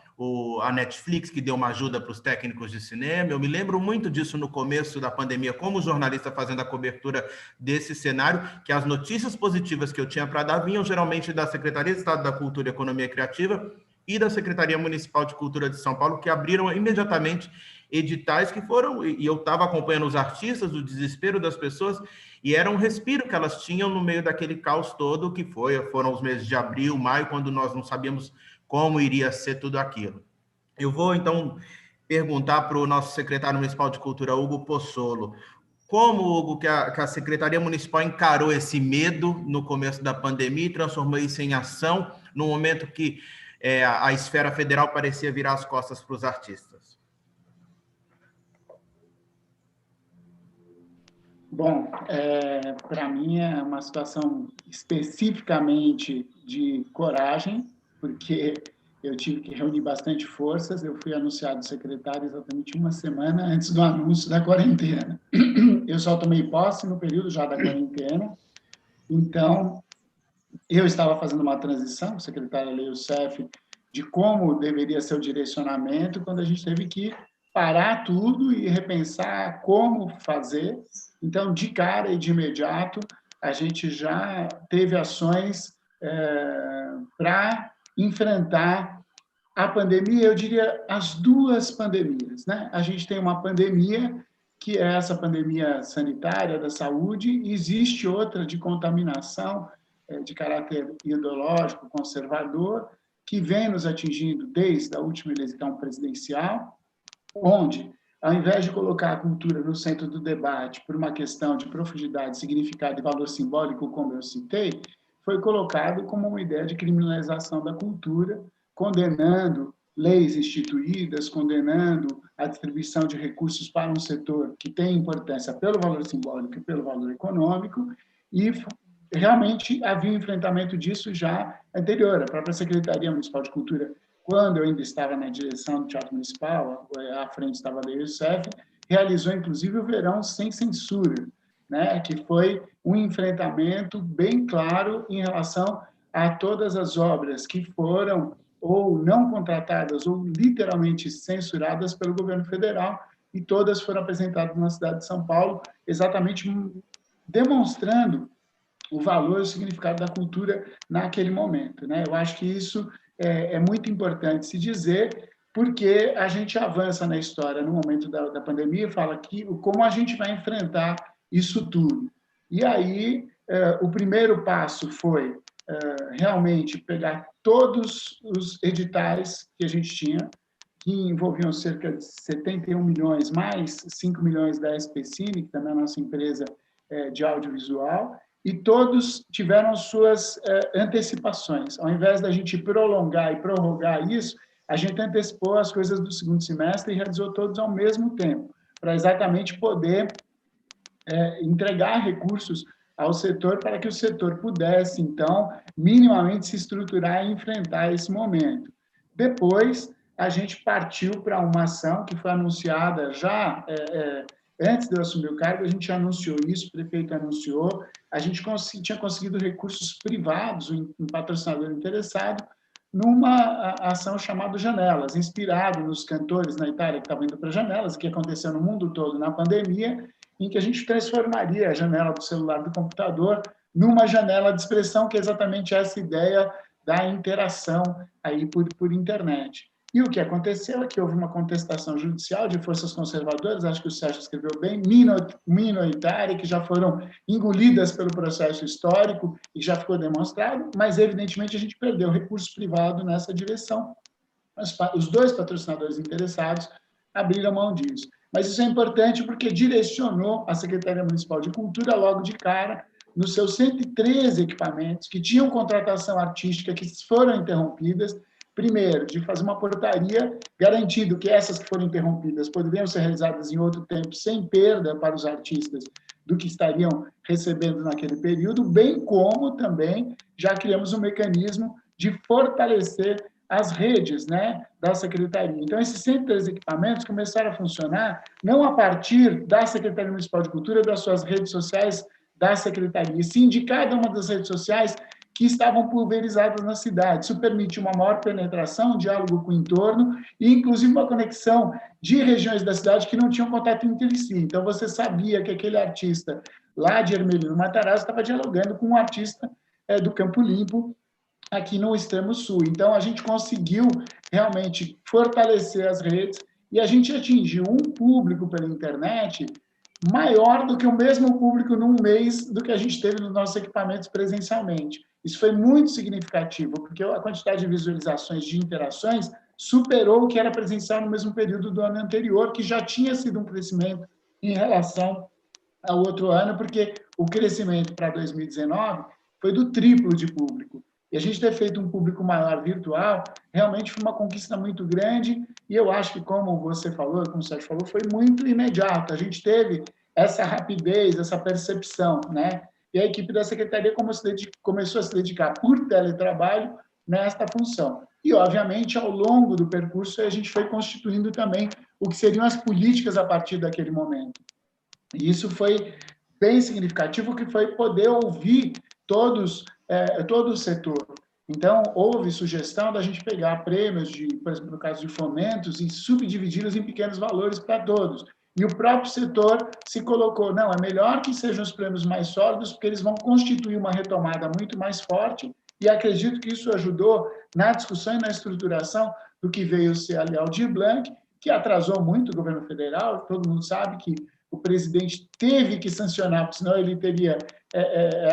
a Netflix, que deu uma ajuda para os técnicos de cinema. Eu me lembro muito disso no começo da pandemia, como jornalista fazendo a cobertura desse cenário, que as notícias positivas que eu tinha para dar vinham geralmente da Secretaria de Estado da Cultura e Economia Criativa e da Secretaria Municipal de Cultura de São Paulo, que abriram imediatamente editais que foram, e eu estava acompanhando os artistas, o desespero das pessoas, e era um respiro que elas tinham no meio daquele caos todo que foram os meses de abril, maio, quando nós não sabíamos como iria ser tudo aquilo. Eu vou, então, perguntar para o nosso secretário municipal de Cultura, Hugo Pozzolo, como, Hugo, que a Secretaria Municipal encarou esse medo no começo da pandemia e transformou isso em ação, no momento que a esfera federal parecia virar as costas para os artistas? Bom, para mim é uma situação especificamente de coragem, porque eu tive que reunir bastante forças. Eu fui anunciado secretário exatamente uma semana antes do anúncio da quarentena. Eu só tomei posse no período já da quarentena, então eu estava fazendo uma transição, o secretário Leio Cef, de como deveria ser o direcionamento, quando a gente teve que parar tudo e repensar como fazer. Então, de cara e de imediato, a gente já teve ações para enfrentar a pandemia, eu diria as duas pandemias, né? A gente tem uma pandemia, que é essa pandemia sanitária da saúde, e existe outra de contaminação de caráter ideológico, conservador, que vem nos atingindo desde a última eleição presidencial, onde, ao invés de colocar a cultura no centro do debate por uma questão de profundidade, significado e valor simbólico, como eu citei, foi colocado como uma ideia de criminalização da cultura, condenando leis instituídas, condenando a distribuição de recursos para um setor que tem importância pelo valor simbólico e pelo valor econômico, e realmente havia um enfrentamento disso já anterior. A própria Secretaria Municipal de Cultura, quando eu ainda estava na direção do Teatro Municipal, à frente estava a Leio Cef, realizou, inclusive, o Verão Sem Censura, né, que foi um enfrentamento bem claro em relação a todas as obras que foram ou não contratadas ou literalmente censuradas pelo governo federal, e todas foram apresentadas na cidade de São Paulo, exatamente demonstrando o valor e o significado da cultura naquele momento, né? Eu acho que isso é muito importante se dizer, porque a gente avança na história no momento da pandemia e fala que como a gente vai enfrentar isso tudo. E aí, o primeiro passo foi realmente pegar todos os editais que a gente tinha, que envolviam cerca de 71 milhões, mais 5 milhões da SPCine, que também é a nossa empresa de audiovisual, e todos tiveram suas antecipações. Ao invés da gente prolongar e prorrogar isso, a gente antecipou as coisas do segundo semestre e realizou todos ao mesmo tempo, para exatamente poder entregar recursos ao setor para que o setor pudesse, então, minimamente se estruturar e enfrentar esse momento. Depois, a gente partiu para uma ação que foi anunciada já antes de eu assumir o cargo, a gente anunciou isso, o prefeito anunciou, a gente tinha conseguido recursos privados, um patrocinador interessado, numa ação chamada Janelas, inspirado nos cantores na Itália que estavam indo para Janelas, que aconteceu no mundo todo na pandemia, em que a gente transformaria a janela do celular do computador numa janela de expressão, que é exatamente essa ideia da interação aí por internet. E o que aconteceu é que houve uma contestação judicial de forças conservadoras, acho que o Sérgio escreveu bem, minoritária, que já foram engolidas pelo processo histórico e já ficou demonstrado, mas, evidentemente, a gente perdeu recurso privado nessa direção. Os dois patrocinadores interessados abriram mão disso. Mas isso é importante porque direcionou a Secretaria Municipal de Cultura logo de cara nos seus 113 equipamentos que tinham contratação artística que foram interrompidas, primeiro, de fazer uma portaria garantindo que essas que foram interrompidas poderiam ser realizadas em outro tempo sem perda para os artistas do que estariam recebendo naquele período, bem como também já criamos um mecanismo de fortalecer as redes, né, da Secretaria. Então, esses 113 equipamentos começaram a funcionar não a partir da Secretaria Municipal de Cultura, das suas redes sociais da Secretaria, e sim de cada uma das redes sociais que estavam pulverizadas na cidade. Isso permitiu uma maior penetração, um diálogo com o entorno e, inclusive, uma conexão de regiões da cidade que não tinham contato entre si. Então, você sabia que aquele artista lá de Ermelino Matarazzo estava dialogando com um artista do Campo Limpo, aqui no extremo sul. Então, a gente conseguiu realmente fortalecer as redes e a gente atingiu um público pela internet maior do que o mesmo público num mês do que a gente teve nos nossos equipamentos presencialmente. Isso foi muito significativo, porque a quantidade de visualizações, de interações, superou o que era presencial no mesmo período do ano anterior, que já tinha sido um crescimento em relação ao outro ano, porque o crescimento para 2019 foi do triplo de público. E a gente ter feito um público maior virtual, realmente foi uma conquista muito grande, e eu acho que, como você falou, como o Sérgio falou, foi muito imediato. A gente teve essa rapidez, essa percepção, né? E a equipe da Secretaria começou a se dedicar por teletrabalho nesta função. E, obviamente, ao longo do percurso, a gente foi constituindo também o que seriam as políticas a partir daquele momento. E isso foi bem significativo, que foi poder ouvir todo o setor. Então, houve sugestão da gente pegar prêmios, por exemplo, no caso de fomentos, e subdividi-los em pequenos valores para todos. E o próprio setor se colocou, não, é melhor que sejam os prêmios mais sólidos, porque eles vão constituir uma retomada muito mais forte, e acredito que isso ajudou na discussão e na estruturação do que veio ser a Lei Aldir Blanc, que atrasou muito o governo federal. Todo mundo sabe que o presidente teve que sancionar, porque senão ele teria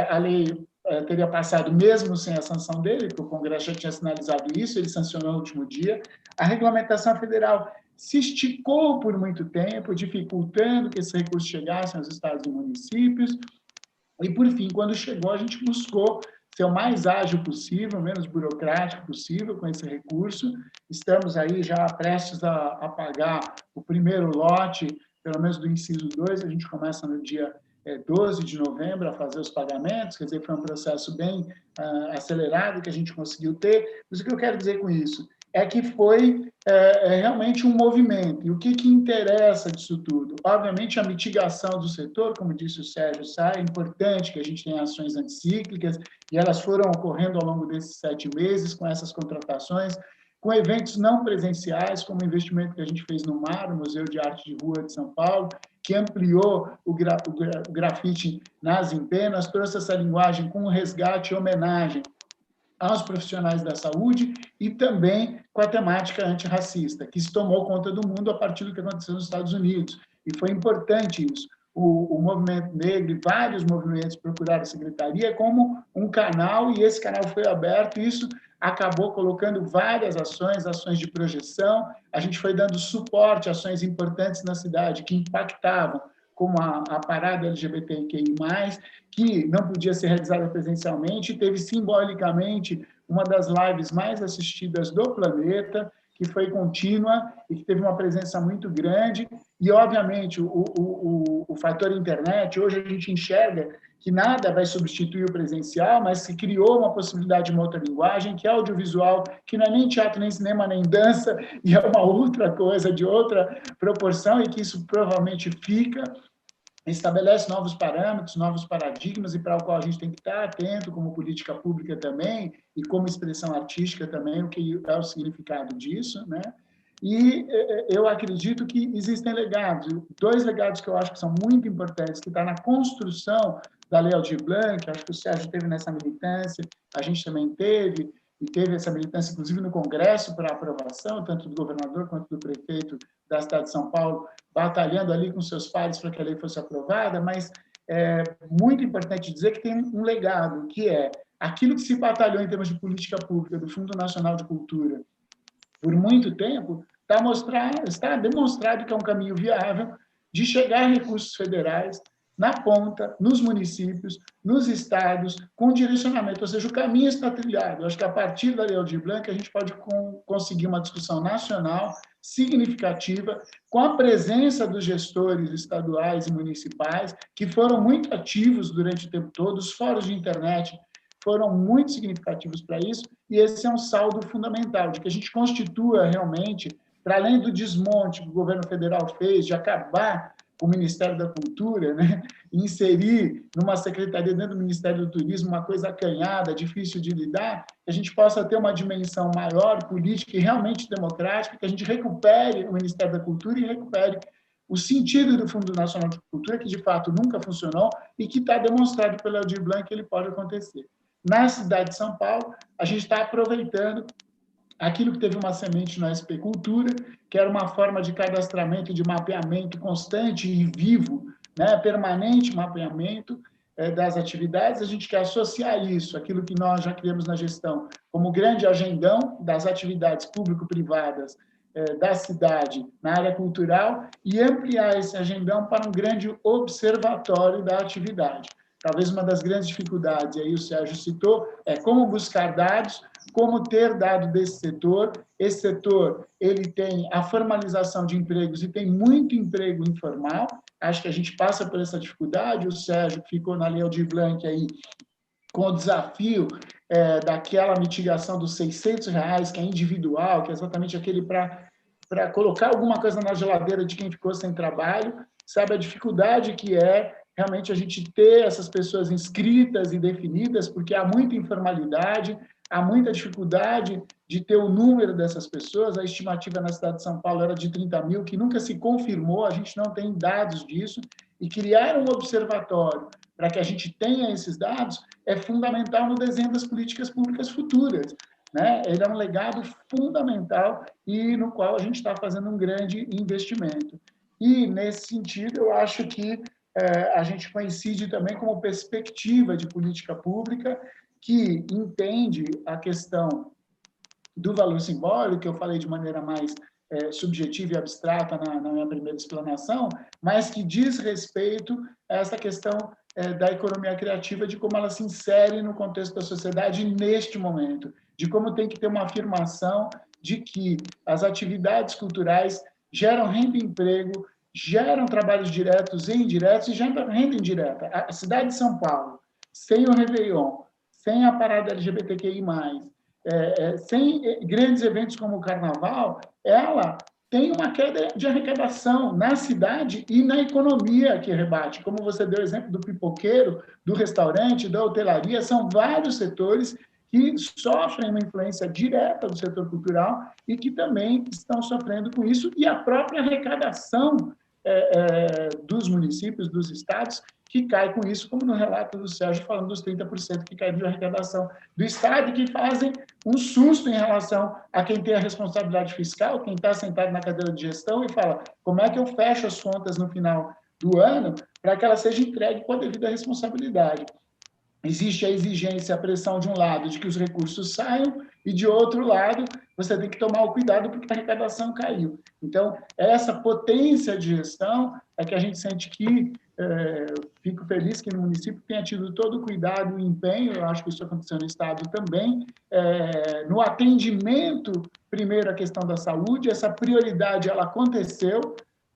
a lei teria passado mesmo sem a sanção dele, porque o Congresso já tinha sinalizado isso, ele sancionou no último dia. A regulamentação federal se esticou por muito tempo, dificultando que esses recursos chegassem aos estados e municípios, e, por fim, quando chegou, a gente buscou ser o mais ágil possível, o menos burocrático possível com esse recurso. Estamos aí já prestes a pagar o primeiro lote, pelo menos do inciso 2, a gente começa no dia 12 de novembro a fazer os pagamentos, quer dizer, foi um processo bem acelerado que a gente conseguiu ter. Mas o que eu quero dizer com isso é que foi realmente um movimento. E o que interessa disso tudo? Obviamente, a mitigação do setor, como disse o Sérgio Sá, é importante que a gente tenha ações anticíclicas, e elas foram ocorrendo ao longo desses 7 meses, com essas contratações, com eventos não presenciais, como o investimento que a gente fez no MAR, o Museu de Arte de Rua de São Paulo, que ampliou o grafite nas empenas, trouxe essa linguagem com resgate e homenagem aos profissionais da saúde e também com a temática antirracista, que se tomou conta do mundo a partir do que aconteceu nos Estados Unidos. E foi importante isso. O movimento negro e vários movimentos procuraram a Secretaria como um canal, e esse canal foi aberto, e isso acabou colocando várias ações de projeção. A gente foi dando suporte a ações importantes na cidade, que impactavam como a parada LGBTQI+, que não podia ser realizada presencialmente, teve simbolicamente uma das lives mais assistidas do planeta, que foi contínua e que teve uma presença muito grande. E, obviamente, o fator internet, hoje a gente enxerga que nada vai substituir o presencial, mas se criou uma possibilidade de uma outra linguagem, que é audiovisual, que não é nem teatro, nem cinema, nem dança, e é uma outra coisa, de outra proporção, e que isso provavelmente fica, estabelece novos parâmetros, novos paradigmas, e para o qual a gente tem que estar atento, como política pública também, e como expressão artística também, o que é o significado disso, né? E eu acredito que existem legados, dois legados que eu acho que são muito importantes, que está na construção da Lei Aldir Blanc, acho que o Sérgio teve nessa militância, a gente também teve, e teve essa militância, inclusive, no Congresso para aprovação, tanto do governador quanto do prefeito da cidade de São Paulo, batalhando ali com seus pares para que a lei fosse aprovada, mas é muito importante dizer que tem um legado, que é aquilo que se batalhou em termos de política pública do Fundo Nacional de Cultura por muito tempo, está demonstrado que é um caminho viável de chegar a recursos federais na ponta, nos municípios, nos estados, com direcionamento, ou seja, o caminho está trilhado. Eu acho que a partir da Lei Aldir Blanc a gente pode conseguir uma discussão nacional significativa, com a presença dos gestores estaduais e municipais, que foram muito ativos durante o tempo todo, os fóruns de internet foram muito significativos para isso, e esse é um saldo fundamental, de que a gente constitua realmente, para além do desmonte que o governo federal fez, de acabar com o Ministério da Cultura, né, e inserir numa secretaria dentro do Ministério do Turismo uma coisa acanhada, difícil de lidar, que a gente possa ter uma dimensão maior, política e realmente democrática, que a gente recupere o Ministério da Cultura e recupere o sentido do Fundo Nacional de Cultura, que de fato nunca funcionou e que está demonstrado pela Aldir Blanc que ele pode acontecer. Na cidade de São Paulo, a gente está aproveitando aquilo que teve uma semente no SP Cultura, que era uma forma de cadastramento, de mapeamento constante e vivo, né, permanente mapeamento das atividades. A gente quer associar isso, aquilo que nós já criamos na gestão, como grande agendão das atividades público-privadas da cidade na área cultural, e ampliar esse agendão para um grande observatório da atividade. Talvez uma das grandes dificuldades, aí o Sérgio citou, é como buscar dados, como ter dado desse setor. Esse setor ele tem a formalização de empregos e tem muito emprego informal. Acho que a gente passa por essa dificuldade. O Sérgio ficou na Lei Aldir Blanc aí, com o desafio daquela mitigação dos R$600, que é individual, que é exatamente aquele para colocar alguma coisa na geladeira de quem ficou sem trabalho. Sabe a dificuldade que é realmente a gente ter essas pessoas inscritas e definidas, porque há muita informalidade, há muita dificuldade de ter o número dessas pessoas. A estimativa na cidade de São Paulo era de 30 mil, que nunca se confirmou, a gente não tem dados disso, e criar um observatório para que a gente tenha esses dados é fundamental no desenho das políticas públicas futuras, né? Ele é um legado fundamental e no qual a gente está fazendo um grande investimento. E, nesse sentido, eu acho que a gente coincide também com uma perspectiva de política pública que entende a questão do valor simbólico, que eu falei de maneira mais subjetiva e abstrata na minha primeira explanação, mas que diz respeito a essa questão da economia criativa, de como ela se insere no contexto da sociedade neste momento, de como tem que ter uma afirmação de que as atividades culturais geram renda e emprego, geram trabalhos diretos e indiretos e geram renda indireta. A cidade de São Paulo, sem o Réveillon, sem a parada LGBTQI+, sem grandes eventos como o Carnaval, ela tem uma queda de arrecadação na cidade e na economia que rebate. Como você deu o exemplo do pipoqueiro, do restaurante, da hotelaria, são vários setores que sofrem uma influência direta do setor cultural e que também estão sofrendo com isso, e a própria arrecadação dos municípios, dos estados, que cai com isso, como no relato do Sérgio, falando dos 30% que caem de arrecadação do Estado, e que fazem um susto em relação a quem tem a responsabilidade fiscal, quem está sentado na cadeira de gestão e fala: como é que eu fecho as contas no final do ano para que ela seja entregue com a devida responsabilidade? Existe a exigência, a pressão de um lado de que os recursos saiam, e de outro lado você tem que tomar o cuidado porque a arrecadação caiu. Então, essa potência de gestão é que a gente sente que, fico feliz que no município tenha tido todo o cuidado e empenho, eu acho que isso aconteceu no Estado também, no atendimento, primeiro, a questão da saúde, essa prioridade, ela aconteceu,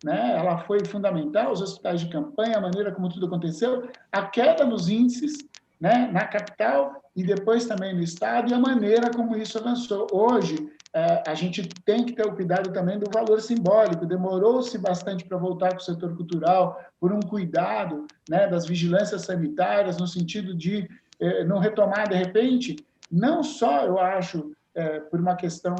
né? Ela foi fundamental, os hospitais de campanha, a maneira como tudo aconteceu, a queda nos índices, né, na capital e depois também no Estado, e a maneira como isso avançou. Hoje, a gente tem que ter o cuidado também do valor simbólico. Demorou-se bastante para voltar com o setor cultural, por um cuidado, né, das vigilâncias sanitárias, no sentido de não retomar de repente, não só, eu acho, por uma questão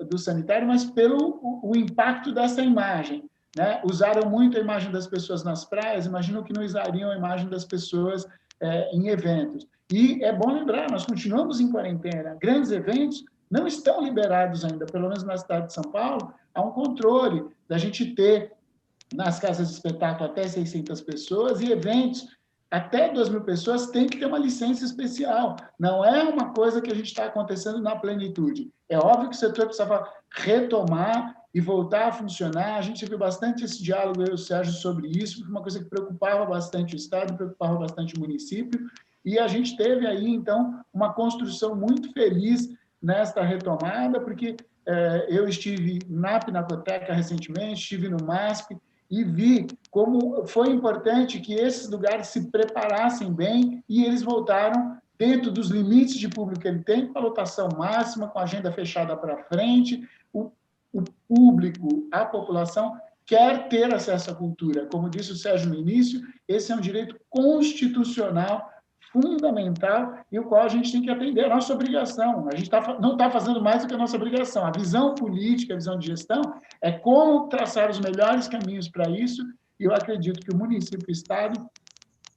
do sanitário, mas pelo o impacto dessa imagem. Né? Usaram muito a imagem das pessoas nas praias, imagino que não usariam a imagem das pessoas em eventos. E é bom lembrar, nós continuamos em quarentena. Grandes eventos não estão liberados ainda, pelo menos na cidade de São Paulo, há um controle da gente ter nas casas de espetáculo até 600 pessoas e eventos até 2.000 pessoas tem que ter uma licença especial. Não é uma coisa que a gente está acontecendo na plenitude. É óbvio que o setor precisava retomar e voltar a funcionar. A gente viu bastante esse diálogo, eu e o Sérgio, sobre isso, porque uma coisa que preocupava bastante o Estado, preocupava bastante o município, e a gente teve aí, então, uma construção muito feliz nesta retomada, porque eu estive na Pinacoteca recentemente, estive no MASP, e vi como foi importante que esses lugares se preparassem bem e eles voltaram dentro dos limites de público que ele tem, com a lotação máxima, com a agenda fechada para frente. O público, a população, quer ter acesso à cultura. Como disse o Sérgio no início, esse é um direito constitucional fundamental e o qual a gente tem que atender, a nossa obrigação. A gente não está fazendo mais do que a nossa obrigação. A visão política, a visão de gestão, é como traçar os melhores caminhos para isso, e eu acredito que o município e o Estado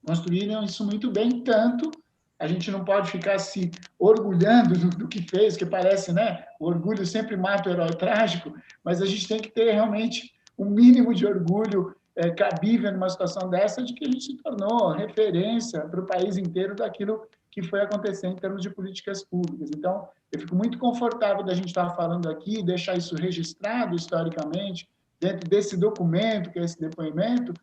construíram isso muito bem, tanto a gente não pode ficar se orgulhando do que fez, que parece, né? O orgulho sempre mata o herói trágico, mas a gente tem que ter realmente um mínimo de orgulho cabível numa situação dessa, de que a gente se tornou referência para o país inteiro daquilo que foi acontecer em termos de políticas públicas. Então, eu fico muito confortável da gente estar falando aqui, deixar isso registrado historicamente, dentro desse documento, que é esse depoimento,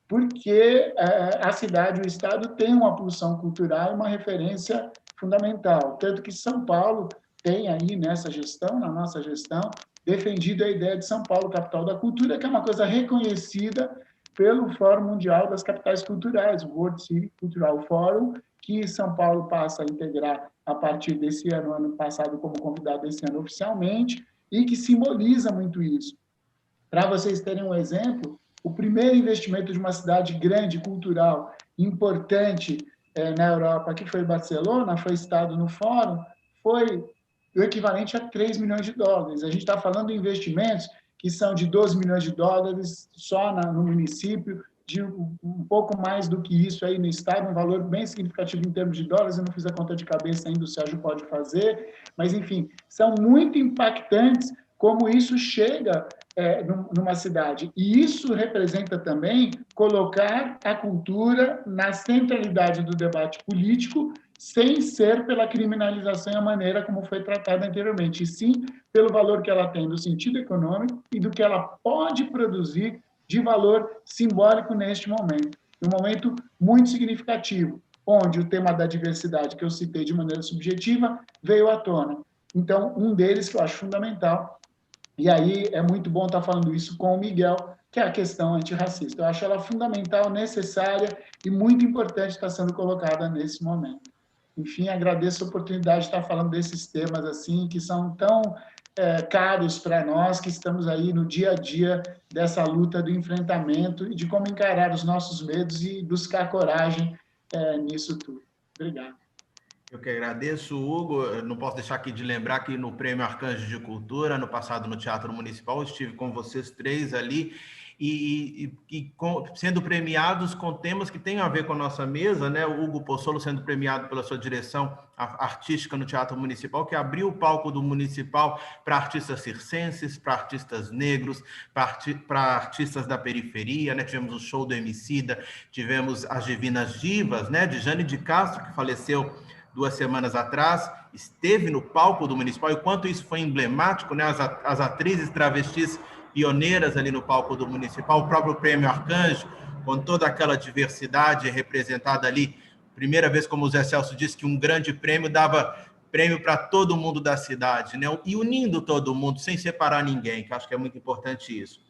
porque a cidade, o Estado, tem uma pulsão cultural e uma referência fundamental. Tanto que São Paulo tem aí, nessa gestão, na nossa gestão, defendido a ideia de São Paulo, capital da cultura, que é uma coisa reconhecida pelo Fórum Mundial das Capitais Culturais, o World City Cultural Forum, que São Paulo passa a integrar a partir desse ano passado como convidado esse ano oficialmente, e que simboliza muito isso. Para vocês terem um exemplo, o primeiro investimento de uma cidade grande, cultural, importante na Europa, que foi Barcelona, foi citado no fórum, foi o equivalente a 3 milhões de dólares. A gente está falando de investimentos que são de 12 milhões de dólares só no município, de um pouco mais do que isso aí no estado, um valor bem significativo em termos de dólares. Eu não fiz a conta de cabeça ainda, o Sérgio pode fazer, mas, enfim, são muito impactantes como isso chega numa cidade. E isso representa também colocar a cultura na centralidade do debate político, sem ser pela criminalização e a maneira como foi tratada anteriormente, e sim pelo valor que ela tem no sentido econômico e do que ela pode produzir de valor simbólico neste momento. Um momento muito significativo, onde o tema da diversidade, que eu citei de maneira subjetiva, veio à tona. Então, um deles que eu acho fundamental, e aí é muito bom estar falando isso com o Miguel, que é a questão antirracista. Eu acho ela fundamental, necessária e muito importante estar sendo colocada nesse momento. Enfim, agradeço a oportunidade de estar falando desses temas assim, que são tão caros para nós, que estamos aí no dia a dia dessa luta do enfrentamento e de como encarar os nossos medos e buscar coragem nisso tudo. Obrigado. Eu que agradeço, Hugo. Eu não posso deixar aqui de lembrar que no Prêmio Arcanjo de Cultura, no passado no Teatro Municipal, eu estive com vocês três ali, sendo premiados com temas que têm a ver com a nossa mesa, né? O Hugo Possolo sendo premiado pela sua direção artística no Teatro Municipal, que abriu o palco do Municipal para artistas circenses, para artistas negros, para artistas da periferia, né? Tivemos o show do Emicida, tivemos as Divinas Divas, né? De Jane de Castro, que faleceu 2 semanas atrás, esteve no palco do Municipal, e quanto isso foi emblemático, né? As atrizes travestis pioneiras ali no palco do Municipal, o próprio Prêmio Arcanjo, com toda aquela diversidade representada ali. Primeira vez, como o Zé Celso disse, que um grande prêmio dava prêmio para todo mundo da cidade, né? E unindo todo mundo, sem separar ninguém, que acho que é muito importante isso.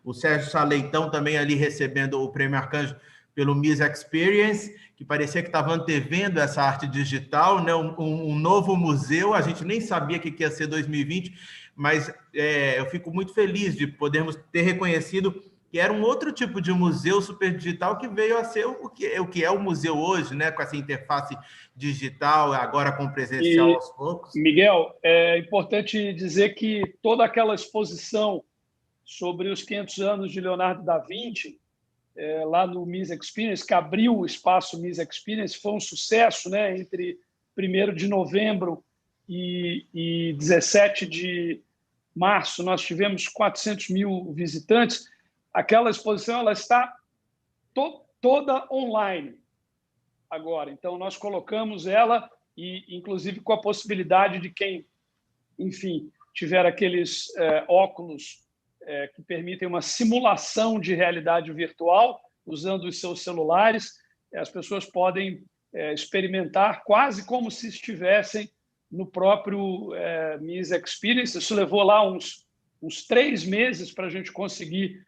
O Sérgio Saleitão também ali recebendo o Prêmio Arcanjo pelo Miss Experience, que parecia que estava antevendo essa arte digital, né? Um novo museu, a gente nem sabia que ia ser 2020, mas eu fico muito feliz de podermos ter reconhecido que era um outro tipo de museu super digital que veio a ser o que é o museu hoje, né? Com essa interface digital, agora com presencial aos poucos. Miguel, é importante dizer que toda aquela exposição sobre os 500 anos de Leonardo da Vinci, lá no Miss Experience, que abriu o espaço Miss Experience, foi um sucesso, né? Entre 1º de novembro e 17 de março, nós tivemos 400 mil visitantes. Aquela exposição ela está toda online agora. Então, nós colocamos ela, e inclusive com a possibilidade de quem, enfim, tiver aqueles óculos que permitem uma simulação de realidade virtual, usando os seus celulares, as pessoas podem experimentar quase como se estivessem no próprio Miss Experience. Isso levou lá uns 3 meses para a gente conseguir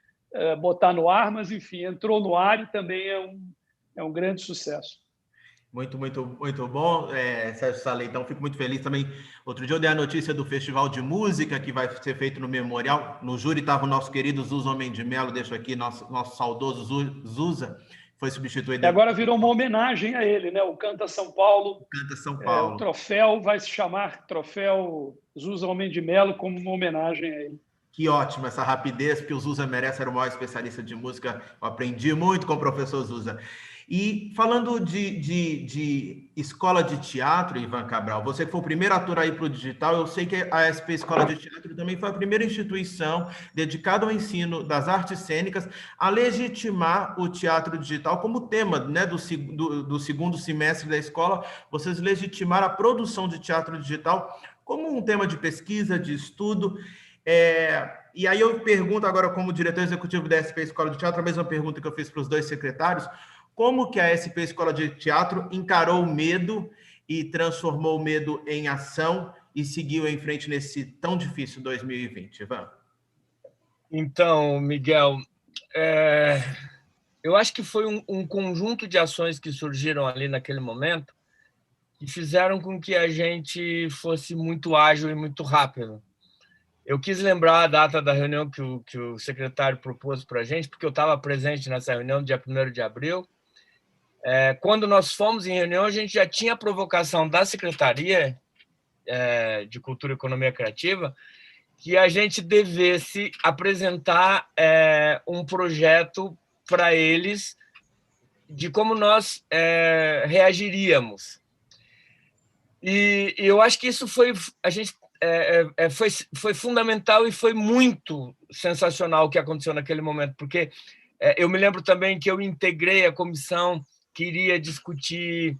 botar no ar, mas, enfim, entrou no ar e também é um grande sucesso. Muito, muito, muito bom, Sérgio Saleitão. Fico muito feliz também. Outro dia eu dei a notícia do Festival de Música que vai ser feito no Memorial. No júri estava o nosso querido Zusa Homem de Melo, deixo aqui nosso saudoso Zusa, foi substituído. E agora virou uma homenagem a ele, né? O Canta São Paulo. Canta São Paulo. O troféu vai se chamar Troféu Zusa Homem de Melo, como uma homenagem a ele. Que ótimo essa rapidez, porque o Zusa merece, era o maior especialista de música. Eu aprendi muito com o professor Zusa. E falando de escola de teatro, Ivan Cabral, você que foi o primeiro ator aí para o digital, eu sei que a SP Escola de Teatro também foi a primeira instituição dedicada ao ensino das artes cênicas a legitimar o teatro digital como tema, né, do segundo semestre da escola. Vocês legitimaram a produção de teatro digital como um tema de pesquisa, de estudo. E aí eu pergunto agora, como diretor executivo da SP Escola de Teatro, a mesma pergunta que eu fiz para os 2 secretários: como que a SP Escola de Teatro encarou o medo e transformou o medo em ação e seguiu em frente nesse tão difícil 2020, Ivan? Então, Miguel, eu acho que foi um conjunto de ações que surgiram ali naquele momento que fizeram com que a gente fosse muito ágil e muito rápido. Eu quis lembrar a data da reunião que o secretário propôs para a gente, porque eu estava presente nessa reunião, dia 1º de abril. Quando nós fomos em reunião, a gente já tinha a provocação da Secretaria de Cultura e Economia Criativa que a gente devesse apresentar um projeto para eles de como nós reagiríamos. E eu acho que isso foi fundamental e foi muito sensacional o que aconteceu naquele momento, porque eu me lembro também que eu integrei a comissão que iria discutir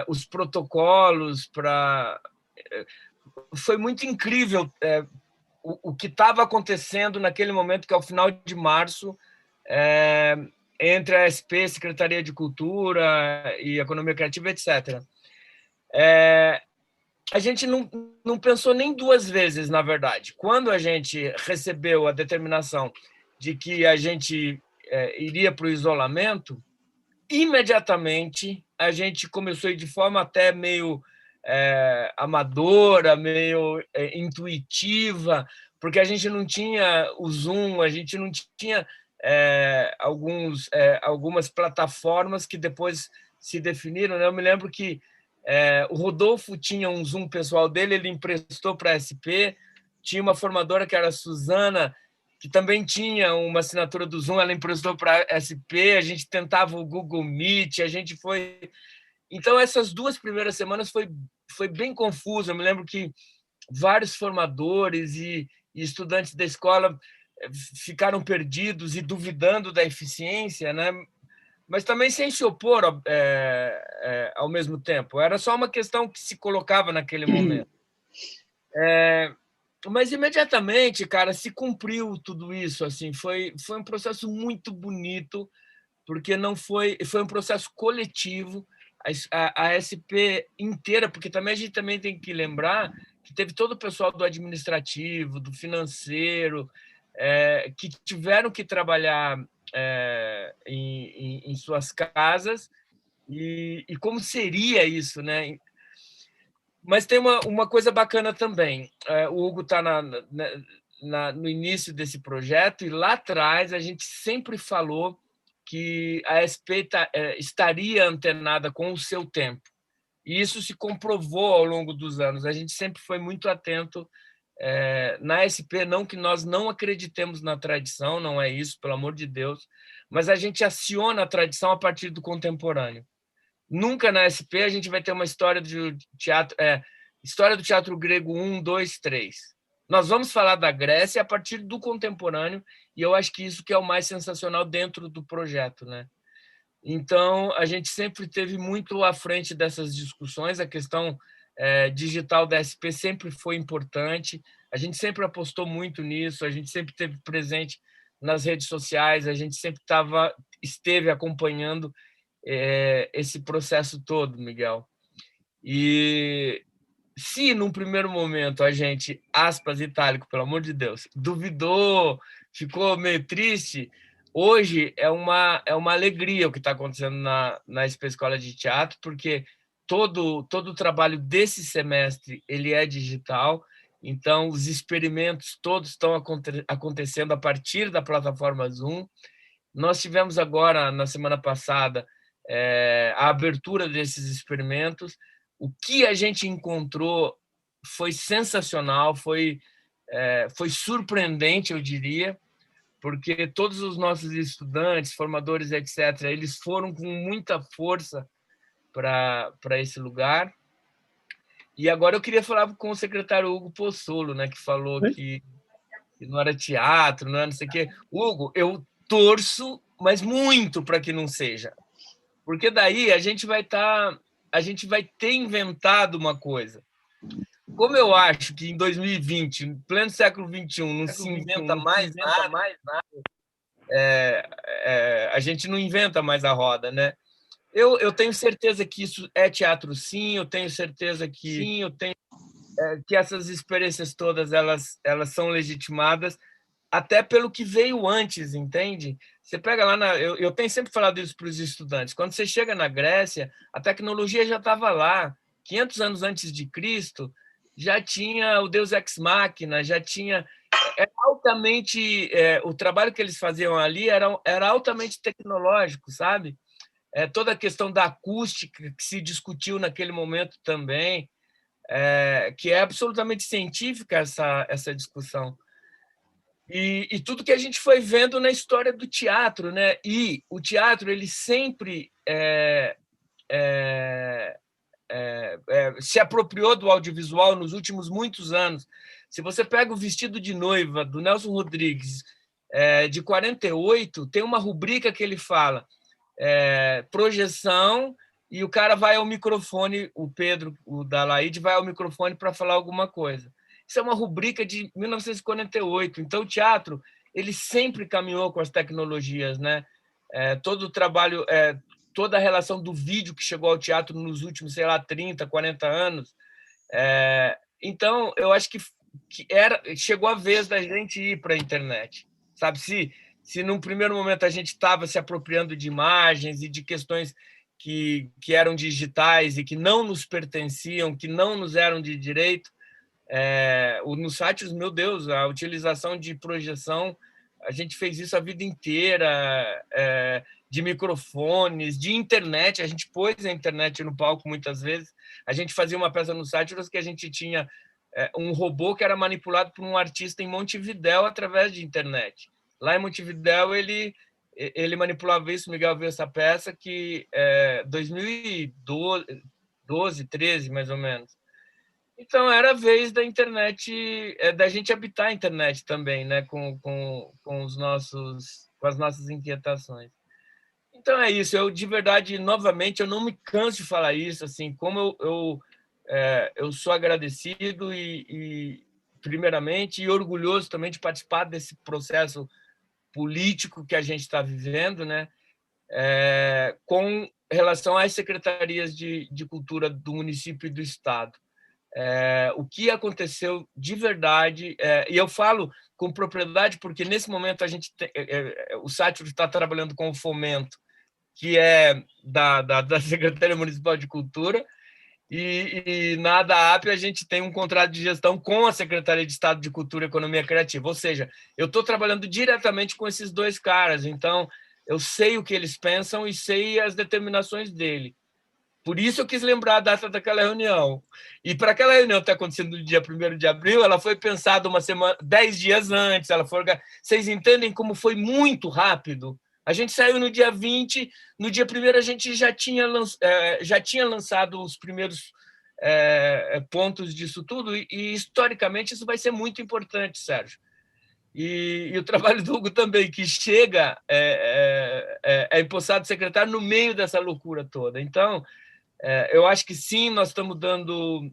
os protocolos para... Foi muito incrível o que estava acontecendo naquele momento, que é o final de março, entre a SP, Secretaria de Cultura e Economia Criativa, etc. A gente não pensou nem 2 vezes, na verdade. Quando a gente recebeu a determinação de que a gente iria para o isolamento, imediatamente a gente começou a ir de forma até meio amadora, meio intuitiva, porque a gente não tinha o Zoom, a gente não tinha algumas plataformas que depois se definiram, né? Eu me lembro que o Rodolfo tinha um Zoom pessoal dele, ele emprestou para a SP, tinha uma formadora que era a Suzana, que também tinha uma assinatura do Zoom, ela emprestou para a SP, a gente tentava o Google Meet, a gente foi... Então, essas 2 primeiras semanas foi bem confuso. Eu me lembro que vários formadores e estudantes da escola ficaram perdidos e duvidando da eficiência, né? Mas também sem se opor ao mesmo tempo. Era só uma questão que se colocava naquele momento. Mas imediatamente, cara, se cumpriu tudo isso. Assim, foi um processo muito bonito, porque não foi um processo coletivo. A SP inteira, porque também a gente também tem que lembrar que teve todo o pessoal do administrativo, do financeiro, que tiveram que trabalhar em suas casas, e como seria isso, né? Mas tem uma coisa bacana também. O Hugo está no início desse projeto, e lá atrás a gente sempre falou que a SP estaria antenada com o seu tempo. E isso se comprovou ao longo dos anos. A gente sempre foi muito atento na SP, não que nós não acreditemos na tradição, não é isso, pelo amor de Deus, mas a gente aciona a tradição a partir do contemporâneo. Nunca na SP a gente vai ter uma história de teatro, história do teatro grego 1, 2, 3. Nós vamos falar da Grécia a partir do contemporâneo, e eu acho que isso que é o mais sensacional dentro do projeto, né? Então, a gente sempre teve muito à frente dessas discussões. A questão digital da SP sempre foi importante, a gente sempre apostou muito nisso, a gente sempre esteve presente nas redes sociais, a gente sempre esteve acompanhando esse processo todo, Miguel. E se, num primeiro momento, a gente, aspas, itálico, pelo amor de Deus, duvidou, ficou meio triste, hoje é uma alegria o que está acontecendo na SP Escola de Teatro, porque todo o trabalho desse semestre ele é digital, então os experimentos todos estão acontecendo a partir da plataforma Zoom. Nós tivemos agora, na semana passada, a abertura desses experimentos. O que a gente encontrou foi sensacional, foi surpreendente, eu diria, porque todos os nossos estudantes, formadores, etc., eles foram com muita força para esse lugar. E agora eu queria falar com o secretário Hugo Pozzolo, né, que falou que não era teatro, não era não sei o quê. Hugo, eu torço, mas muito para que não seja. Porque daí a gente vai ter inventado uma coisa. Como eu acho que em 2020, em pleno século XXI, não se inventa mais nada, a gente não inventa mais a roda, né? Eu tenho certeza que isso é teatro, sim. Eu tenho certeza que que essas experiências todas elas são legitimadas, até pelo que veio antes, entende? Você pega lá eu tenho sempre falado isso para os estudantes. Quando você chega na Grécia, a tecnologia já estava lá. 500 anos antes de Cristo, já tinha o Deus Ex Machina, já tinha altamente o trabalho que eles faziam ali era altamente tecnológico, sabe? Toda a questão da acústica que se discutiu naquele momento também, que é absolutamente científica essa discussão. E tudo que a gente foi vendo na história do teatro, né? E o teatro ele sempre se apropriou do audiovisual nos últimos muitos anos. Se você pega o Vestido de Noiva, do Nelson Rodrigues, de 48, tem uma rubrica que ele fala projeção, e o cara vai ao microfone, o Pedro, o Dalaide, vai ao microfone para falar alguma coisa. Isso é uma rubrica de 1948. Então, o teatro ele sempre caminhou com as tecnologias, né? Todo o trabalho, toda a relação do vídeo que chegou ao teatro nos últimos, sei lá, 30, 40 anos. Então, eu acho que chegou a vez da gente ir para a internet. Sabe, se num primeiro momento a gente estava se apropriando de imagens e de questões que eram digitais e que não nos pertenciam, que não nos eram de direito, nos sites, meu Deus, a utilização de projeção, a gente fez isso a vida inteira, de microfones, de internet, a gente pôs a internet no palco muitas vezes. A gente fazia uma peça no site que a gente tinha um robô que era manipulado por um artista em Montevidéu através de internet. Lá em Montevidéu, ele manipulava isso. Miguel viu essa peça que 2012, 13, mais ou menos. Então, era a vez da internet, da gente habitar a internet também, né? com as nossas inquietações. Então é isso. Eu, de verdade, novamente, eu não me canso de falar isso. Assim, como eu sou agradecido primeiramente, e orgulhoso também de participar desse processo político que a gente está vivendo, né? Com relação às secretarias de cultura do município e do estado. O que aconteceu de verdade, e eu falo com propriedade porque nesse momento a gente o Sátiro está trabalhando com o Fomento, que é da Secretaria Municipal de Cultura, e na ADAAP a gente tem um contrato de gestão com a Secretaria de Estado de Cultura e Economia Criativa, ou seja, eu estou trabalhando diretamente com esses dois caras, então eu sei o que eles pensam e sei as determinações dele. Por isso eu quis lembrar a data daquela reunião. E para aquela reunião que está acontecendo no dia 1º de abril, ela foi pensada 10 dias antes. Vocês entendem como foi muito rápido? A gente saiu no dia 20, no dia 1º a gente já tinha lançado os primeiros pontos disso tudo, e historicamente isso vai ser muito importante, Sérgio. E o trabalho do Hugo também, que chega, empossado secretário no meio dessa loucura toda. Então, eu acho que sim, nós estamos dando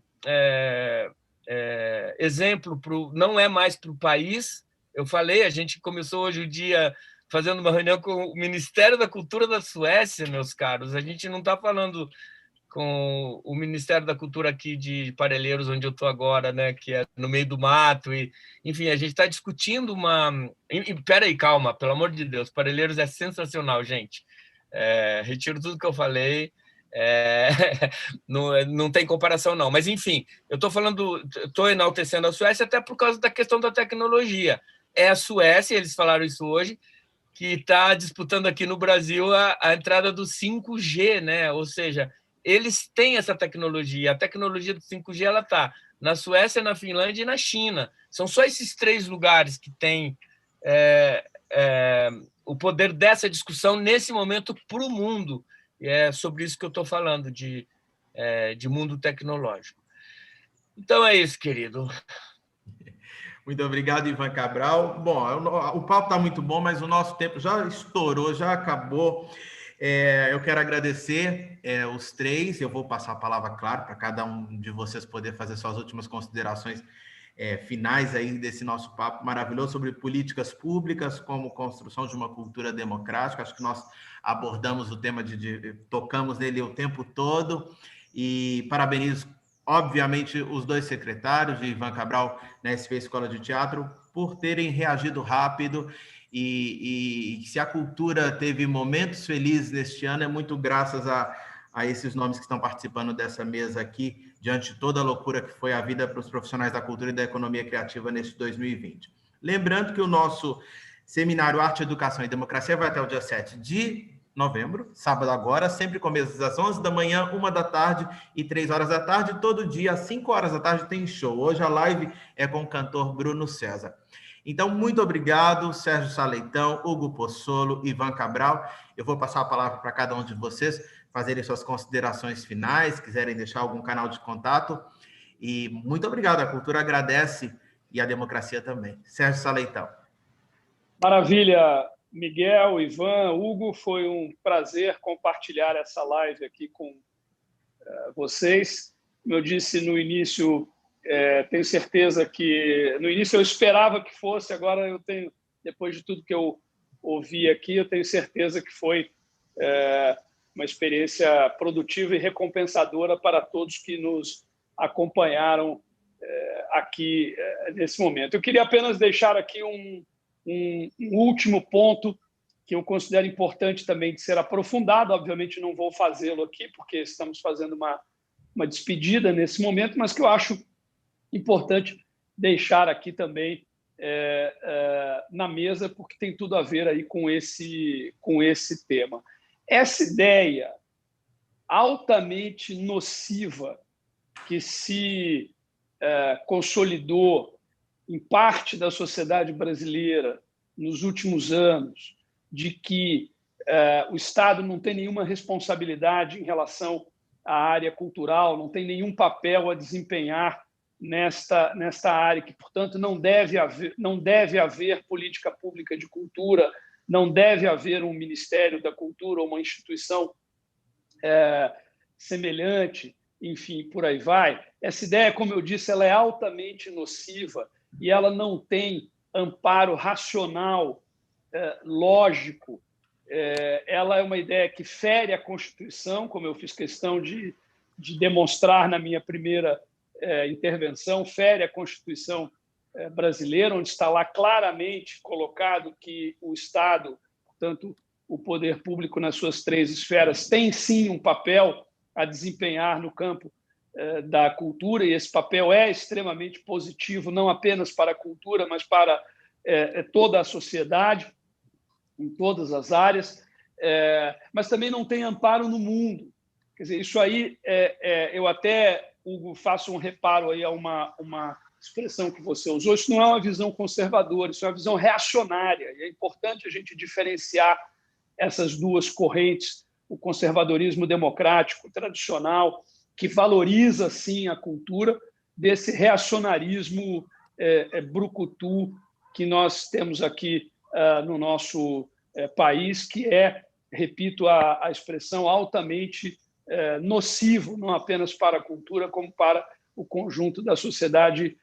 exemplo, não é mais para o país. Eu falei, a gente começou hoje o dia fazendo uma reunião com o Ministério da Cultura da Suécia, meus caros. A gente não está falando com o Ministério da Cultura aqui de Parelheiros, onde eu estou agora, né, que é no meio do mato. Enfim, a gente está discutindo uma... Peraí, calma, pelo amor de Deus, Parelheiros é sensacional, gente. Retiro tudo que eu falei. Não tem comparação, não. Mas, enfim, eu estou enaltecendo a Suécia até por causa da questão da tecnologia. É a Suécia, eles falaram isso hoje, que está disputando aqui no Brasil a entrada do 5G, né? Ou seja, eles têm essa tecnologia. A tecnologia do 5G ela está na Suécia, na Finlândia e na China. São só esses 3 lugares que têm o poder dessa discussão nesse momento para o mundo. E é sobre isso que eu estou falando, de mundo tecnológico. Então é isso, querido. Muito obrigado, Ivan Cabral. Bom, o papo está muito bom, mas o nosso tempo já estourou, já acabou. Eu quero agradecer os 3. Eu vou passar a palavra, claro, para cada um de vocês poder fazer suas últimas considerações finais aí desse nosso papo maravilhoso sobre políticas públicas como construção de uma cultura democrática. Acho que nós abordamos o tema, tocamos nele o tempo todo, e parabenizo, obviamente, os 2 secretários, Ivan Cabral, na SP Escola de Teatro, por terem reagido rápido, e se a cultura teve momentos felizes neste ano, é muito graças a esses nomes que estão participando dessa mesa aqui, diante de toda a loucura que foi a vida para os profissionais da cultura e da economia criativa neste 2020. Lembrando que o nosso seminário Arte, Educação e Democracia vai até o dia 7 de novembro, sábado agora, sempre começa às 11 da manhã, 1 da tarde e 3 horas da tarde. Todo dia, às 5 horas da tarde, tem show. Hoje a live é com o cantor Bruno César. Então, muito obrigado, Sérgio Saleitão, Hugo Pozzolo, Ivan Cabral. Eu vou passar a palavra para cada um de vocês fazerem suas considerações finais, quiserem deixar algum canal de contato. E muito obrigado, a cultura agradece e a democracia também. Sérgio Saleitão. Maravilha, Miguel, Ivan, Hugo, foi um prazer compartilhar essa live aqui com vocês. Como eu disse no início, tenho certeza que... No início eu esperava que fosse, agora eu tenho, depois de tudo que eu ouvi aqui, eu tenho certeza que foi uma experiência produtiva e recompensadora para todos que nos acompanharam aqui nesse momento. Eu queria apenas deixar aqui um último ponto que eu considero importante também de ser aprofundado. Obviamente não vou fazê-lo aqui, porque estamos fazendo uma despedida nesse momento, mas que eu acho importante deixar aqui também na mesa, porque tem tudo a ver aí com esse tema. Essa ideia altamente nociva que se consolidou em parte da sociedade brasileira nos últimos anos, de que o Estado não tem nenhuma responsabilidade em relação à área cultural, não tem nenhum papel a desempenhar nesta área, que, portanto, não deve haver política pública de cultura, não deve haver um Ministério da Cultura ou uma instituição semelhante, enfim, por aí vai. Essa ideia, como eu disse, ela é altamente nociva e ela não tem amparo racional, lógico. Ela é uma ideia que fere a Constituição, como eu fiz questão de demonstrar na minha primeira intervenção, fere a Constituição brasileira, onde está lá claramente colocado que o Estado, portanto, o poder público nas suas 3 esferas, tem sim um papel a desempenhar no campo da cultura, e esse papel é extremamente positivo, não apenas para a cultura, mas para toda a sociedade, em todas as áreas, mas também não tem amparo no mundo. Quer dizer, isso aí, eu até, Hugo, faço um reparo aí a uma expressão que você usou, isso não é uma visão conservadora, isso é uma visão reacionária, e é importante a gente diferenciar essas duas correntes, o conservadorismo democrático tradicional, que valoriza, sim, a cultura, desse reacionarismo brucutu que nós temos aqui no nosso país, que é, repito a expressão, altamente nocivo, não apenas para a cultura, como para o conjunto da sociedade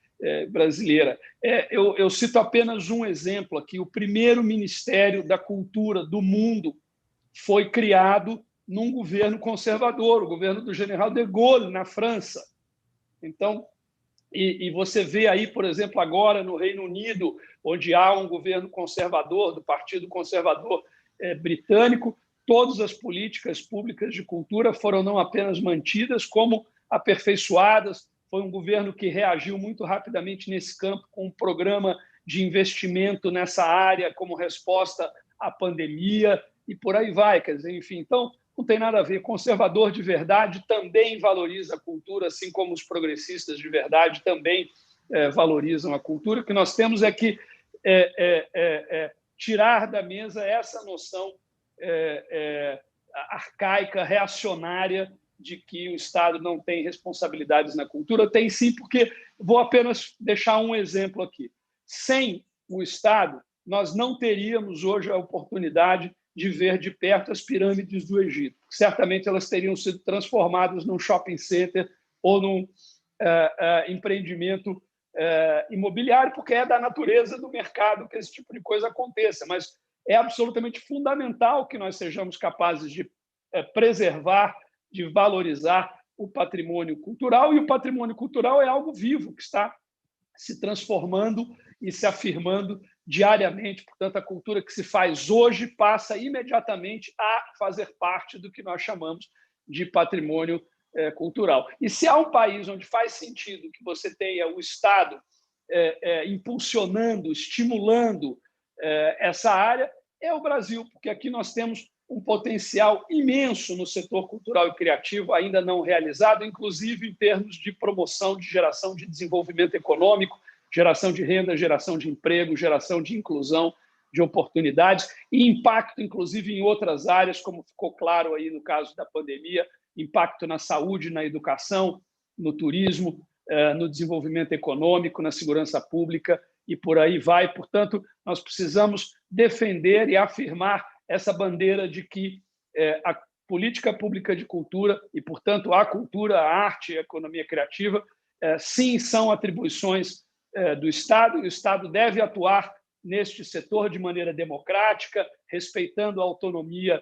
brasileira. Eu cito apenas um exemplo aqui. O primeiro Ministério da Cultura do mundo foi criado num governo conservador, o governo do General de Gaulle, na França. Então, e você vê aí, por exemplo, agora no Reino Unido, onde há um governo conservador, do Partido Conservador britânico, todas as políticas públicas de cultura foram não apenas mantidas, como aperfeiçoadas. Foi um governo que reagiu muito rapidamente nesse campo, com um programa de investimento nessa área como resposta à pandemia, e por aí vai. Quer dizer, enfim, então, não tem nada a ver. Conservador de verdade também valoriza a cultura, assim como os progressistas de verdade também valorizam a cultura. O que nós temos é que tirar da mesa essa noção arcaica, reacionária, de que o Estado não tem responsabilidades na cultura. Tem sim, porque vou apenas deixar um exemplo aqui. Sem o Estado, nós não teríamos hoje a oportunidade de ver de perto as pirâmides do Egito. Certamente elas teriam sido transformadas num shopping center ou num empreendimento imobiliário, porque é da natureza do mercado que esse tipo de coisa aconteça. Mas é absolutamente fundamental que nós sejamos capazes de preservar, de valorizar o patrimônio cultural, e o patrimônio cultural é algo vivo, que está se transformando e se afirmando diariamente. Portanto, a cultura que se faz hoje passa imediatamente a fazer parte do que nós chamamos de patrimônio cultural. E se há um país onde faz sentido que você tenha o Estado impulsionando, estimulando essa área, é o Brasil, porque aqui nós temos um potencial imenso no setor cultural e criativo, ainda não realizado, inclusive em termos de promoção, de geração de desenvolvimento econômico, geração de renda, geração de emprego, geração de inclusão, de oportunidades e impacto, inclusive, em outras áreas, como ficou claro aí no caso da pandemia, impacto na saúde, na educação, no turismo, no desenvolvimento econômico, na segurança pública e por aí vai. Portanto, nós precisamos defender e afirmar essa bandeira de que a política pública de cultura e, portanto, a cultura, a arte e a economia criativa, sim, são atribuições do Estado, e o Estado deve atuar neste setor de maneira democrática, respeitando a autonomia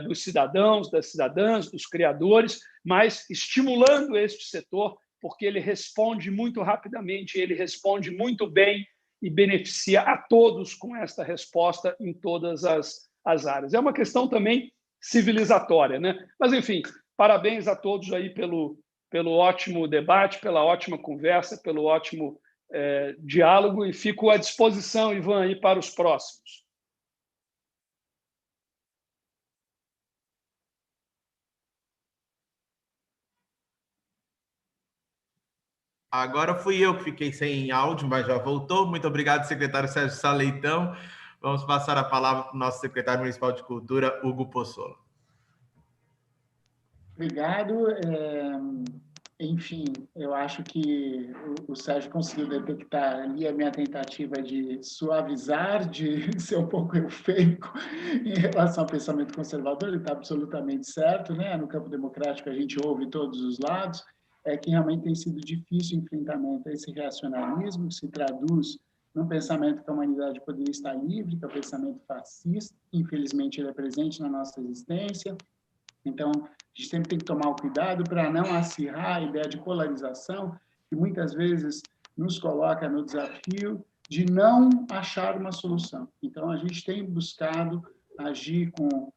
dos cidadãos, das cidadãs, dos criadores, mas estimulando este setor, porque ele responde muito rapidamente, ele responde muito bem e beneficia a todos com esta resposta em todas as áreas. É uma questão também civilizatória, né? Mas, enfim, parabéns a todos aí pelo ótimo debate, pela ótima conversa, pelo ótimo diálogo, e fico à disposição, Ivan, aí para os próximos. Agora fui eu que fiquei sem áudio, mas já voltou. Muito obrigado, secretário Sérgio Saleitão. Vamos passar a palavra para o nosso secretário municipal de Cultura, Hugo Possolo. Obrigado. enfim, eu acho que o Sérgio conseguiu detectar ali a minha tentativa de suavizar, de ser um pouco eufêmico em relação ao pensamento conservador. Ele está absolutamente certo, né? No campo democrático a gente ouve todos os lados. É que realmente tem sido difícil o enfrentamento a esse reacionarismo, que se traduz num pensamento que a humanidade poderia estar livre, que é o pensamento fascista. Infelizmente, ele é presente na nossa existência. Então, a gente sempre tem que tomar o cuidado para não acirrar a ideia de polarização, que muitas vezes nos coloca no desafio de não achar uma solução. Então, a gente tem buscado agir com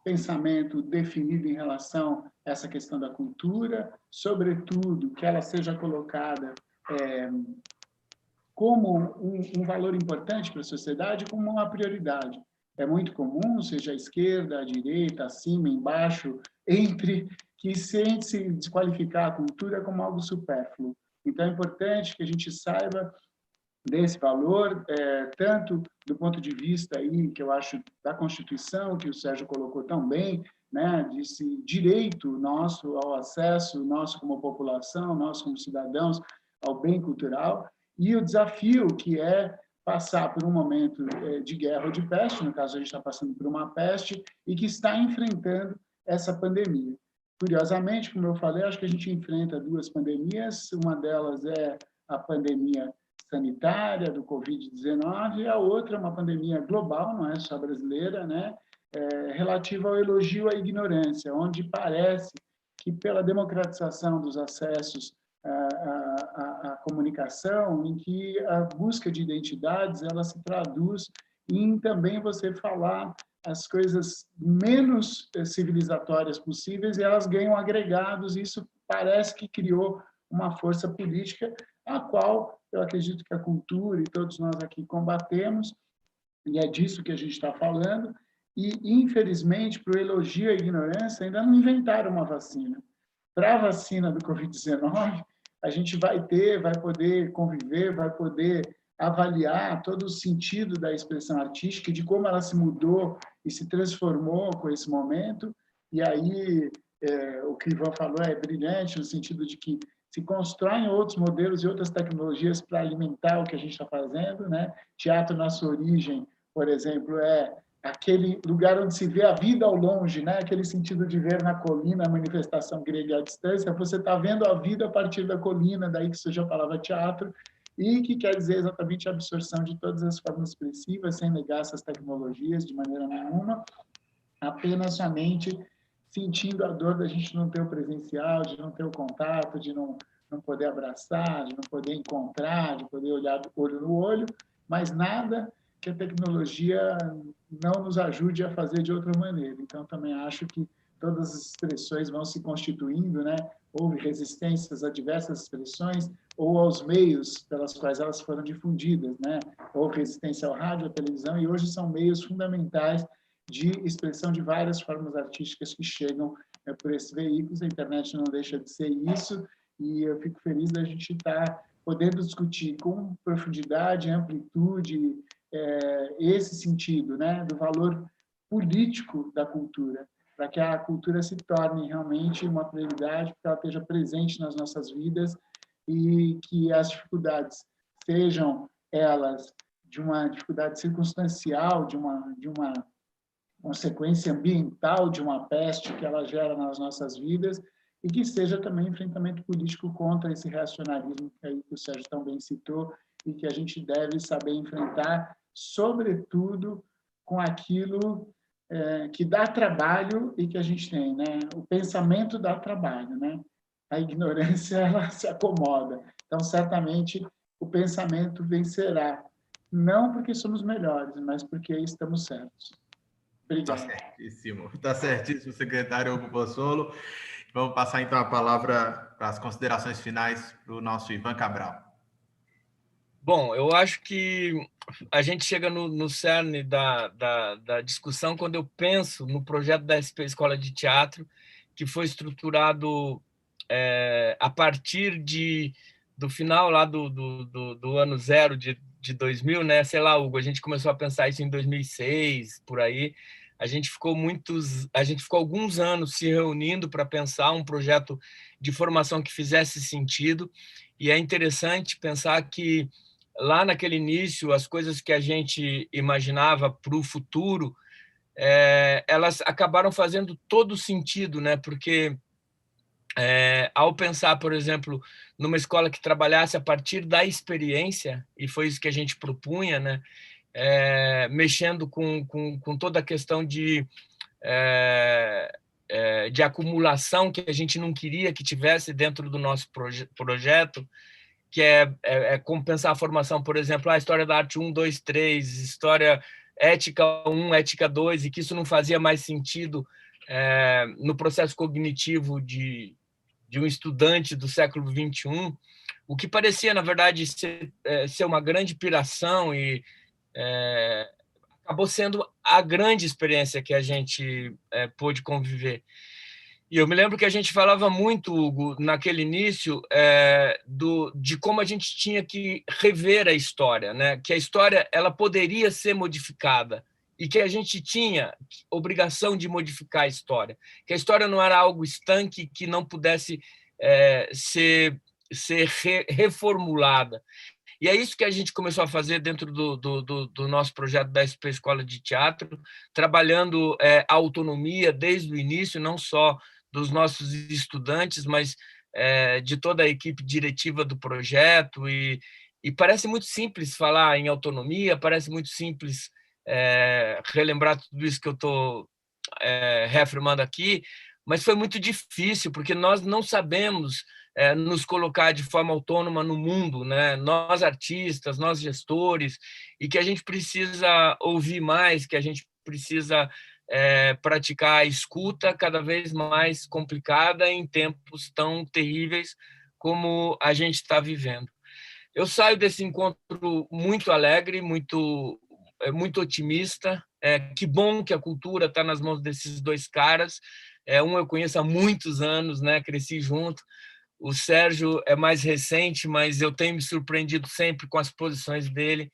pensamento definido em relação a essa questão da cultura, sobretudo que ela seja colocada como um valor importante para a sociedade, como uma prioridade. É muito comum, seja à esquerda, à direita, acima, embaixo, entre, que sente se desqualificar a cultura como algo supérfluo. Então, é importante que a gente saiba desse valor, tanto do ponto de vista aí, que eu acho da Constituição, que o Sérgio colocou tão bem, né, desse direito nosso ao acesso, nosso como população, nosso como cidadãos, ao bem cultural, e o desafio que é passar por um momento de guerra ou de peste, no caso a gente está passando por uma peste, e que está enfrentando essa pandemia. Curiosamente, como eu falei, acho que a gente enfrenta duas pandemias, uma delas é a pandemia sanitária do Covid-19, e a outra é uma pandemia global, não é só brasileira, né? Relativa ao elogio à ignorância, onde parece que pela democratização dos acessos à comunicação, em que a busca de identidades ela se traduz em também você falar as coisas menos civilizatórias possíveis e elas ganham agregados, e isso parece que criou uma força política a qual eu acredito que a cultura e todos nós aqui combatemos, e é disso que a gente está falando, e, infelizmente, para o elogio à ignorância, ainda não inventaram uma vacina. Para a vacina do Covid-19, a gente vai poder conviver, vai poder avaliar todo o sentido da expressão artística, de como ela se mudou e se transformou com esse momento, e aí o que o Ivan falou é brilhante, no sentido de que se constroem outros modelos e outras tecnologias para alimentar o que a gente está fazendo, né? Teatro, na sua origem, por exemplo, é aquele lugar onde se vê a vida ao longe, né? Aquele sentido de ver na colina a manifestação grega à distância, você está vendo a vida a partir da colina, daí que surge a palavra teatro, e que quer dizer exatamente a absorção de todas as formas expressivas, sem negar essas tecnologias de maneira nenhuma, apenas somente sentindo a dor da gente não ter o presencial, de não ter o contato, de não poder abraçar, de não poder encontrar, de poder olhar olho no olho, mas nada que a tecnologia não nos ajude a fazer de outra maneira. Então, também acho que todas as expressões vão se constituindo, né? Houve resistências a diversas expressões ou aos meios pelas quais elas foram difundidas, né? Houve resistência ao rádio, à televisão, e hoje são meios fundamentais de expressão de várias formas artísticas que chegam por esses veículos. A internet não deixa de ser isso, e eu fico feliz da gente estar podendo discutir com profundidade, amplitude, esse sentido, né, do valor político da cultura, para que a cultura se torne realmente uma prioridade, que ela esteja presente nas nossas vidas e que as dificuldades sejam elas de uma dificuldade circunstancial, de uma consequência ambiental de uma peste que ela gera nas nossas vidas, e que seja também enfrentamento político contra esse reacionarismo que aí o Sérgio também citou, e que a gente deve saber enfrentar, sobretudo com aquilo que dá trabalho e que a gente tem, né? O pensamento dá trabalho, né? A ignorância ela se acomoda. Então, certamente, o pensamento vencerá, não porque somos melhores, mas porque estamos certos. Obrigado. Está certíssimo, secretário Hugo Pozzolo. Vamos passar, então, a palavra para as considerações finais para o nosso Ivan Cabral. Bom, eu acho que a gente chega no cerne da discussão quando eu penso no projeto da SP Escola de Teatro, que foi estruturado a partir do final lá do ano zero de 2000, né? Sei lá, Hugo, a gente começou a pensar isso em 2006, por aí. A gente ficou alguns anos se reunindo para pensar um projeto de formação que fizesse sentido, e é interessante pensar que lá naquele início as coisas que a gente imaginava para o futuro, elas acabaram fazendo todo sentido, né? Porque ao pensar, por exemplo, numa escola que trabalhasse a partir da experiência, e foi isso que a gente propunha, né? Mexendo com toda a questão de acumulação que a gente não queria que tivesse dentro do nosso projeto, que é como pensar a formação, por exemplo, a história da arte 1, 2, 3, história ética 1, ética 2, e que isso não fazia mais sentido no processo cognitivo de um estudante do século XXI, o que parecia, na verdade, ser uma grande piração, e acabou sendo a grande experiência que a gente pôde conviver. E eu me lembro que a gente falava muito, Hugo, naquele início, de como a gente tinha que rever a história, né? Que a história ela poderia ser modificada e que a gente tinha obrigação de modificar a história, que a história não era algo estanque que não pudesse ser reformulada. E é isso que a gente começou a fazer dentro do nosso projeto da SP Escola de Teatro, trabalhando a autonomia desde o início, não só dos nossos estudantes, mas de toda a equipe diretiva do projeto. E parece muito simples falar em autonomia, parece muito simples relembrar tudo isso que eu estou reafirmando aqui, mas foi muito difícil, porque nós não sabemos nos colocar de forma autônoma no mundo, né? Nós artistas, nós gestores, e que a gente precisa ouvir mais, que a gente precisa praticar a escuta cada vez mais complicada em tempos tão terríveis como a gente está vivendo. Eu saio desse encontro muito alegre, muito otimista. Que bom que a cultura está nas mãos desses dois caras. Um eu conheço há muitos anos, né? Cresci junto. O Sérgio é mais recente, mas eu tenho me surpreendido sempre com as posições dele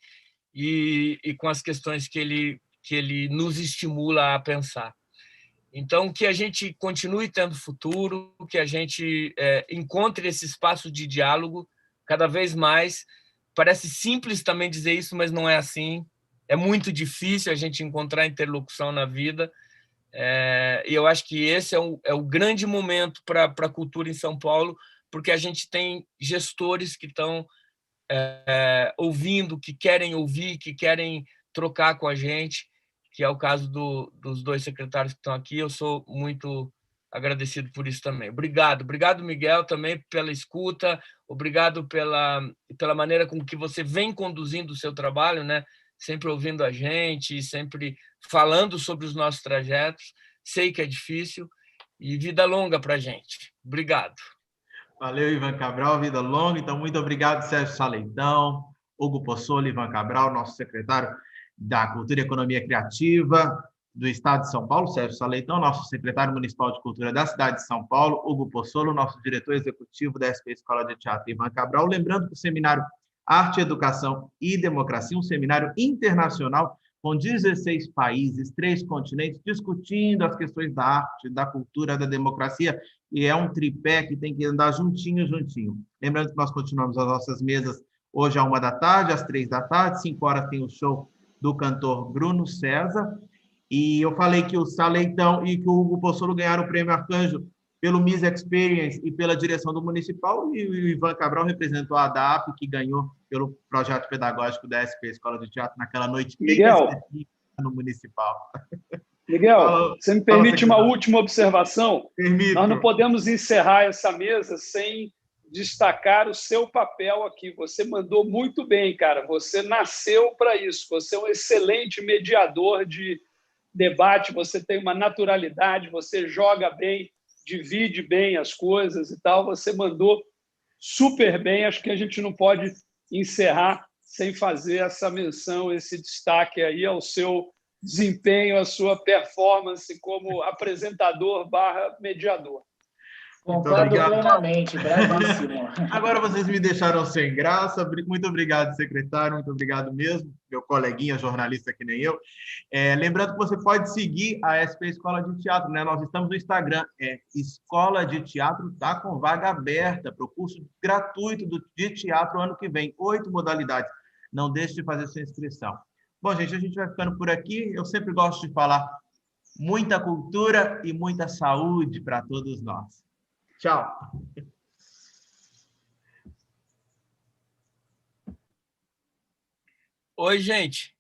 e com as questões que ele nos estimula a pensar. Então, que a gente continue tendo futuro, que a gente encontre esse espaço de diálogo cada vez mais. Parece simples também dizer isso, mas não é assim. É muito difícil a gente encontrar interlocução na vida. E eu acho que esse é o grande momento para a cultura em São Paulo, porque a gente tem gestores que estão ouvindo, que querem ouvir, que querem trocar com a gente, que é o caso dos dois secretários que estão aqui. Eu sou muito agradecido por isso também. Obrigado, Miguel, também pela escuta, obrigado pela maneira com que você vem conduzindo o seu trabalho, né? Sempre ouvindo a gente, sempre falando sobre os nossos trajetos. Sei que é difícil, e vida longa para a gente. Obrigado. Valeu, Ivan Cabral, vida longa. Então, muito obrigado, Sérgio Saleitão, Hugo Possolo, Ivan Cabral, nosso secretário da Cultura e Economia Criativa do Estado de São Paulo, Sérgio Saleitão, nosso secretário municipal de Cultura da cidade de São Paulo, Hugo Possolo, nosso diretor executivo da SP Escola de Teatro, Ivan Cabral. Lembrando que o seminário Arte, Educação e Democracia, um seminário internacional com 16 países, 3 continentes, discutindo as questões da arte, da cultura, da democracia, e é um tripé que tem que andar juntinho. Lembrando que nós continuamos as nossas mesas hoje à 13h, às 15h, 5h tem o show do cantor Bruno César, e eu falei que o Saleitão e que o Hugo Possolo ganharam o Prêmio Arcanjo pelo Miss Experience e pela direção do Municipal, e o Ivan Cabral representou a ADAP, que ganhou pelo projeto pedagógico da SP Escola de Teatro naquela noite no Municipal. Miguel, você me permite uma última observação? Permito. Nós não podemos encerrar essa mesa sem destacar o seu papel aqui. Você mandou muito bem, cara. Você nasceu para isso. Você é um excelente mediador de debate, você tem uma naturalidade, você joga bem, divide bem as coisas e tal. Você mandou super bem. Acho que a gente não pode encerrar sem fazer essa menção, esse destaque aí ao seu desempenho, à sua performance como apresentador / mediador. Concordo plenamente, bravíssimo. Agora vocês me deixaram sem graça. Muito obrigado, secretário. Muito obrigado mesmo, meu coleguinha jornalista que nem eu. Lembrando que você pode seguir a SP Escola de Teatro, né? Nós estamos no Instagram, Escola de Teatro, tá com vaga aberta para o curso gratuito de teatro ano que vem, 8 modalidades. Não deixe de fazer sua inscrição. Bom, gente, a gente vai ficando por aqui. Eu sempre gosto de falar muita cultura e muita saúde para todos nós. Tchau. Oi, gente.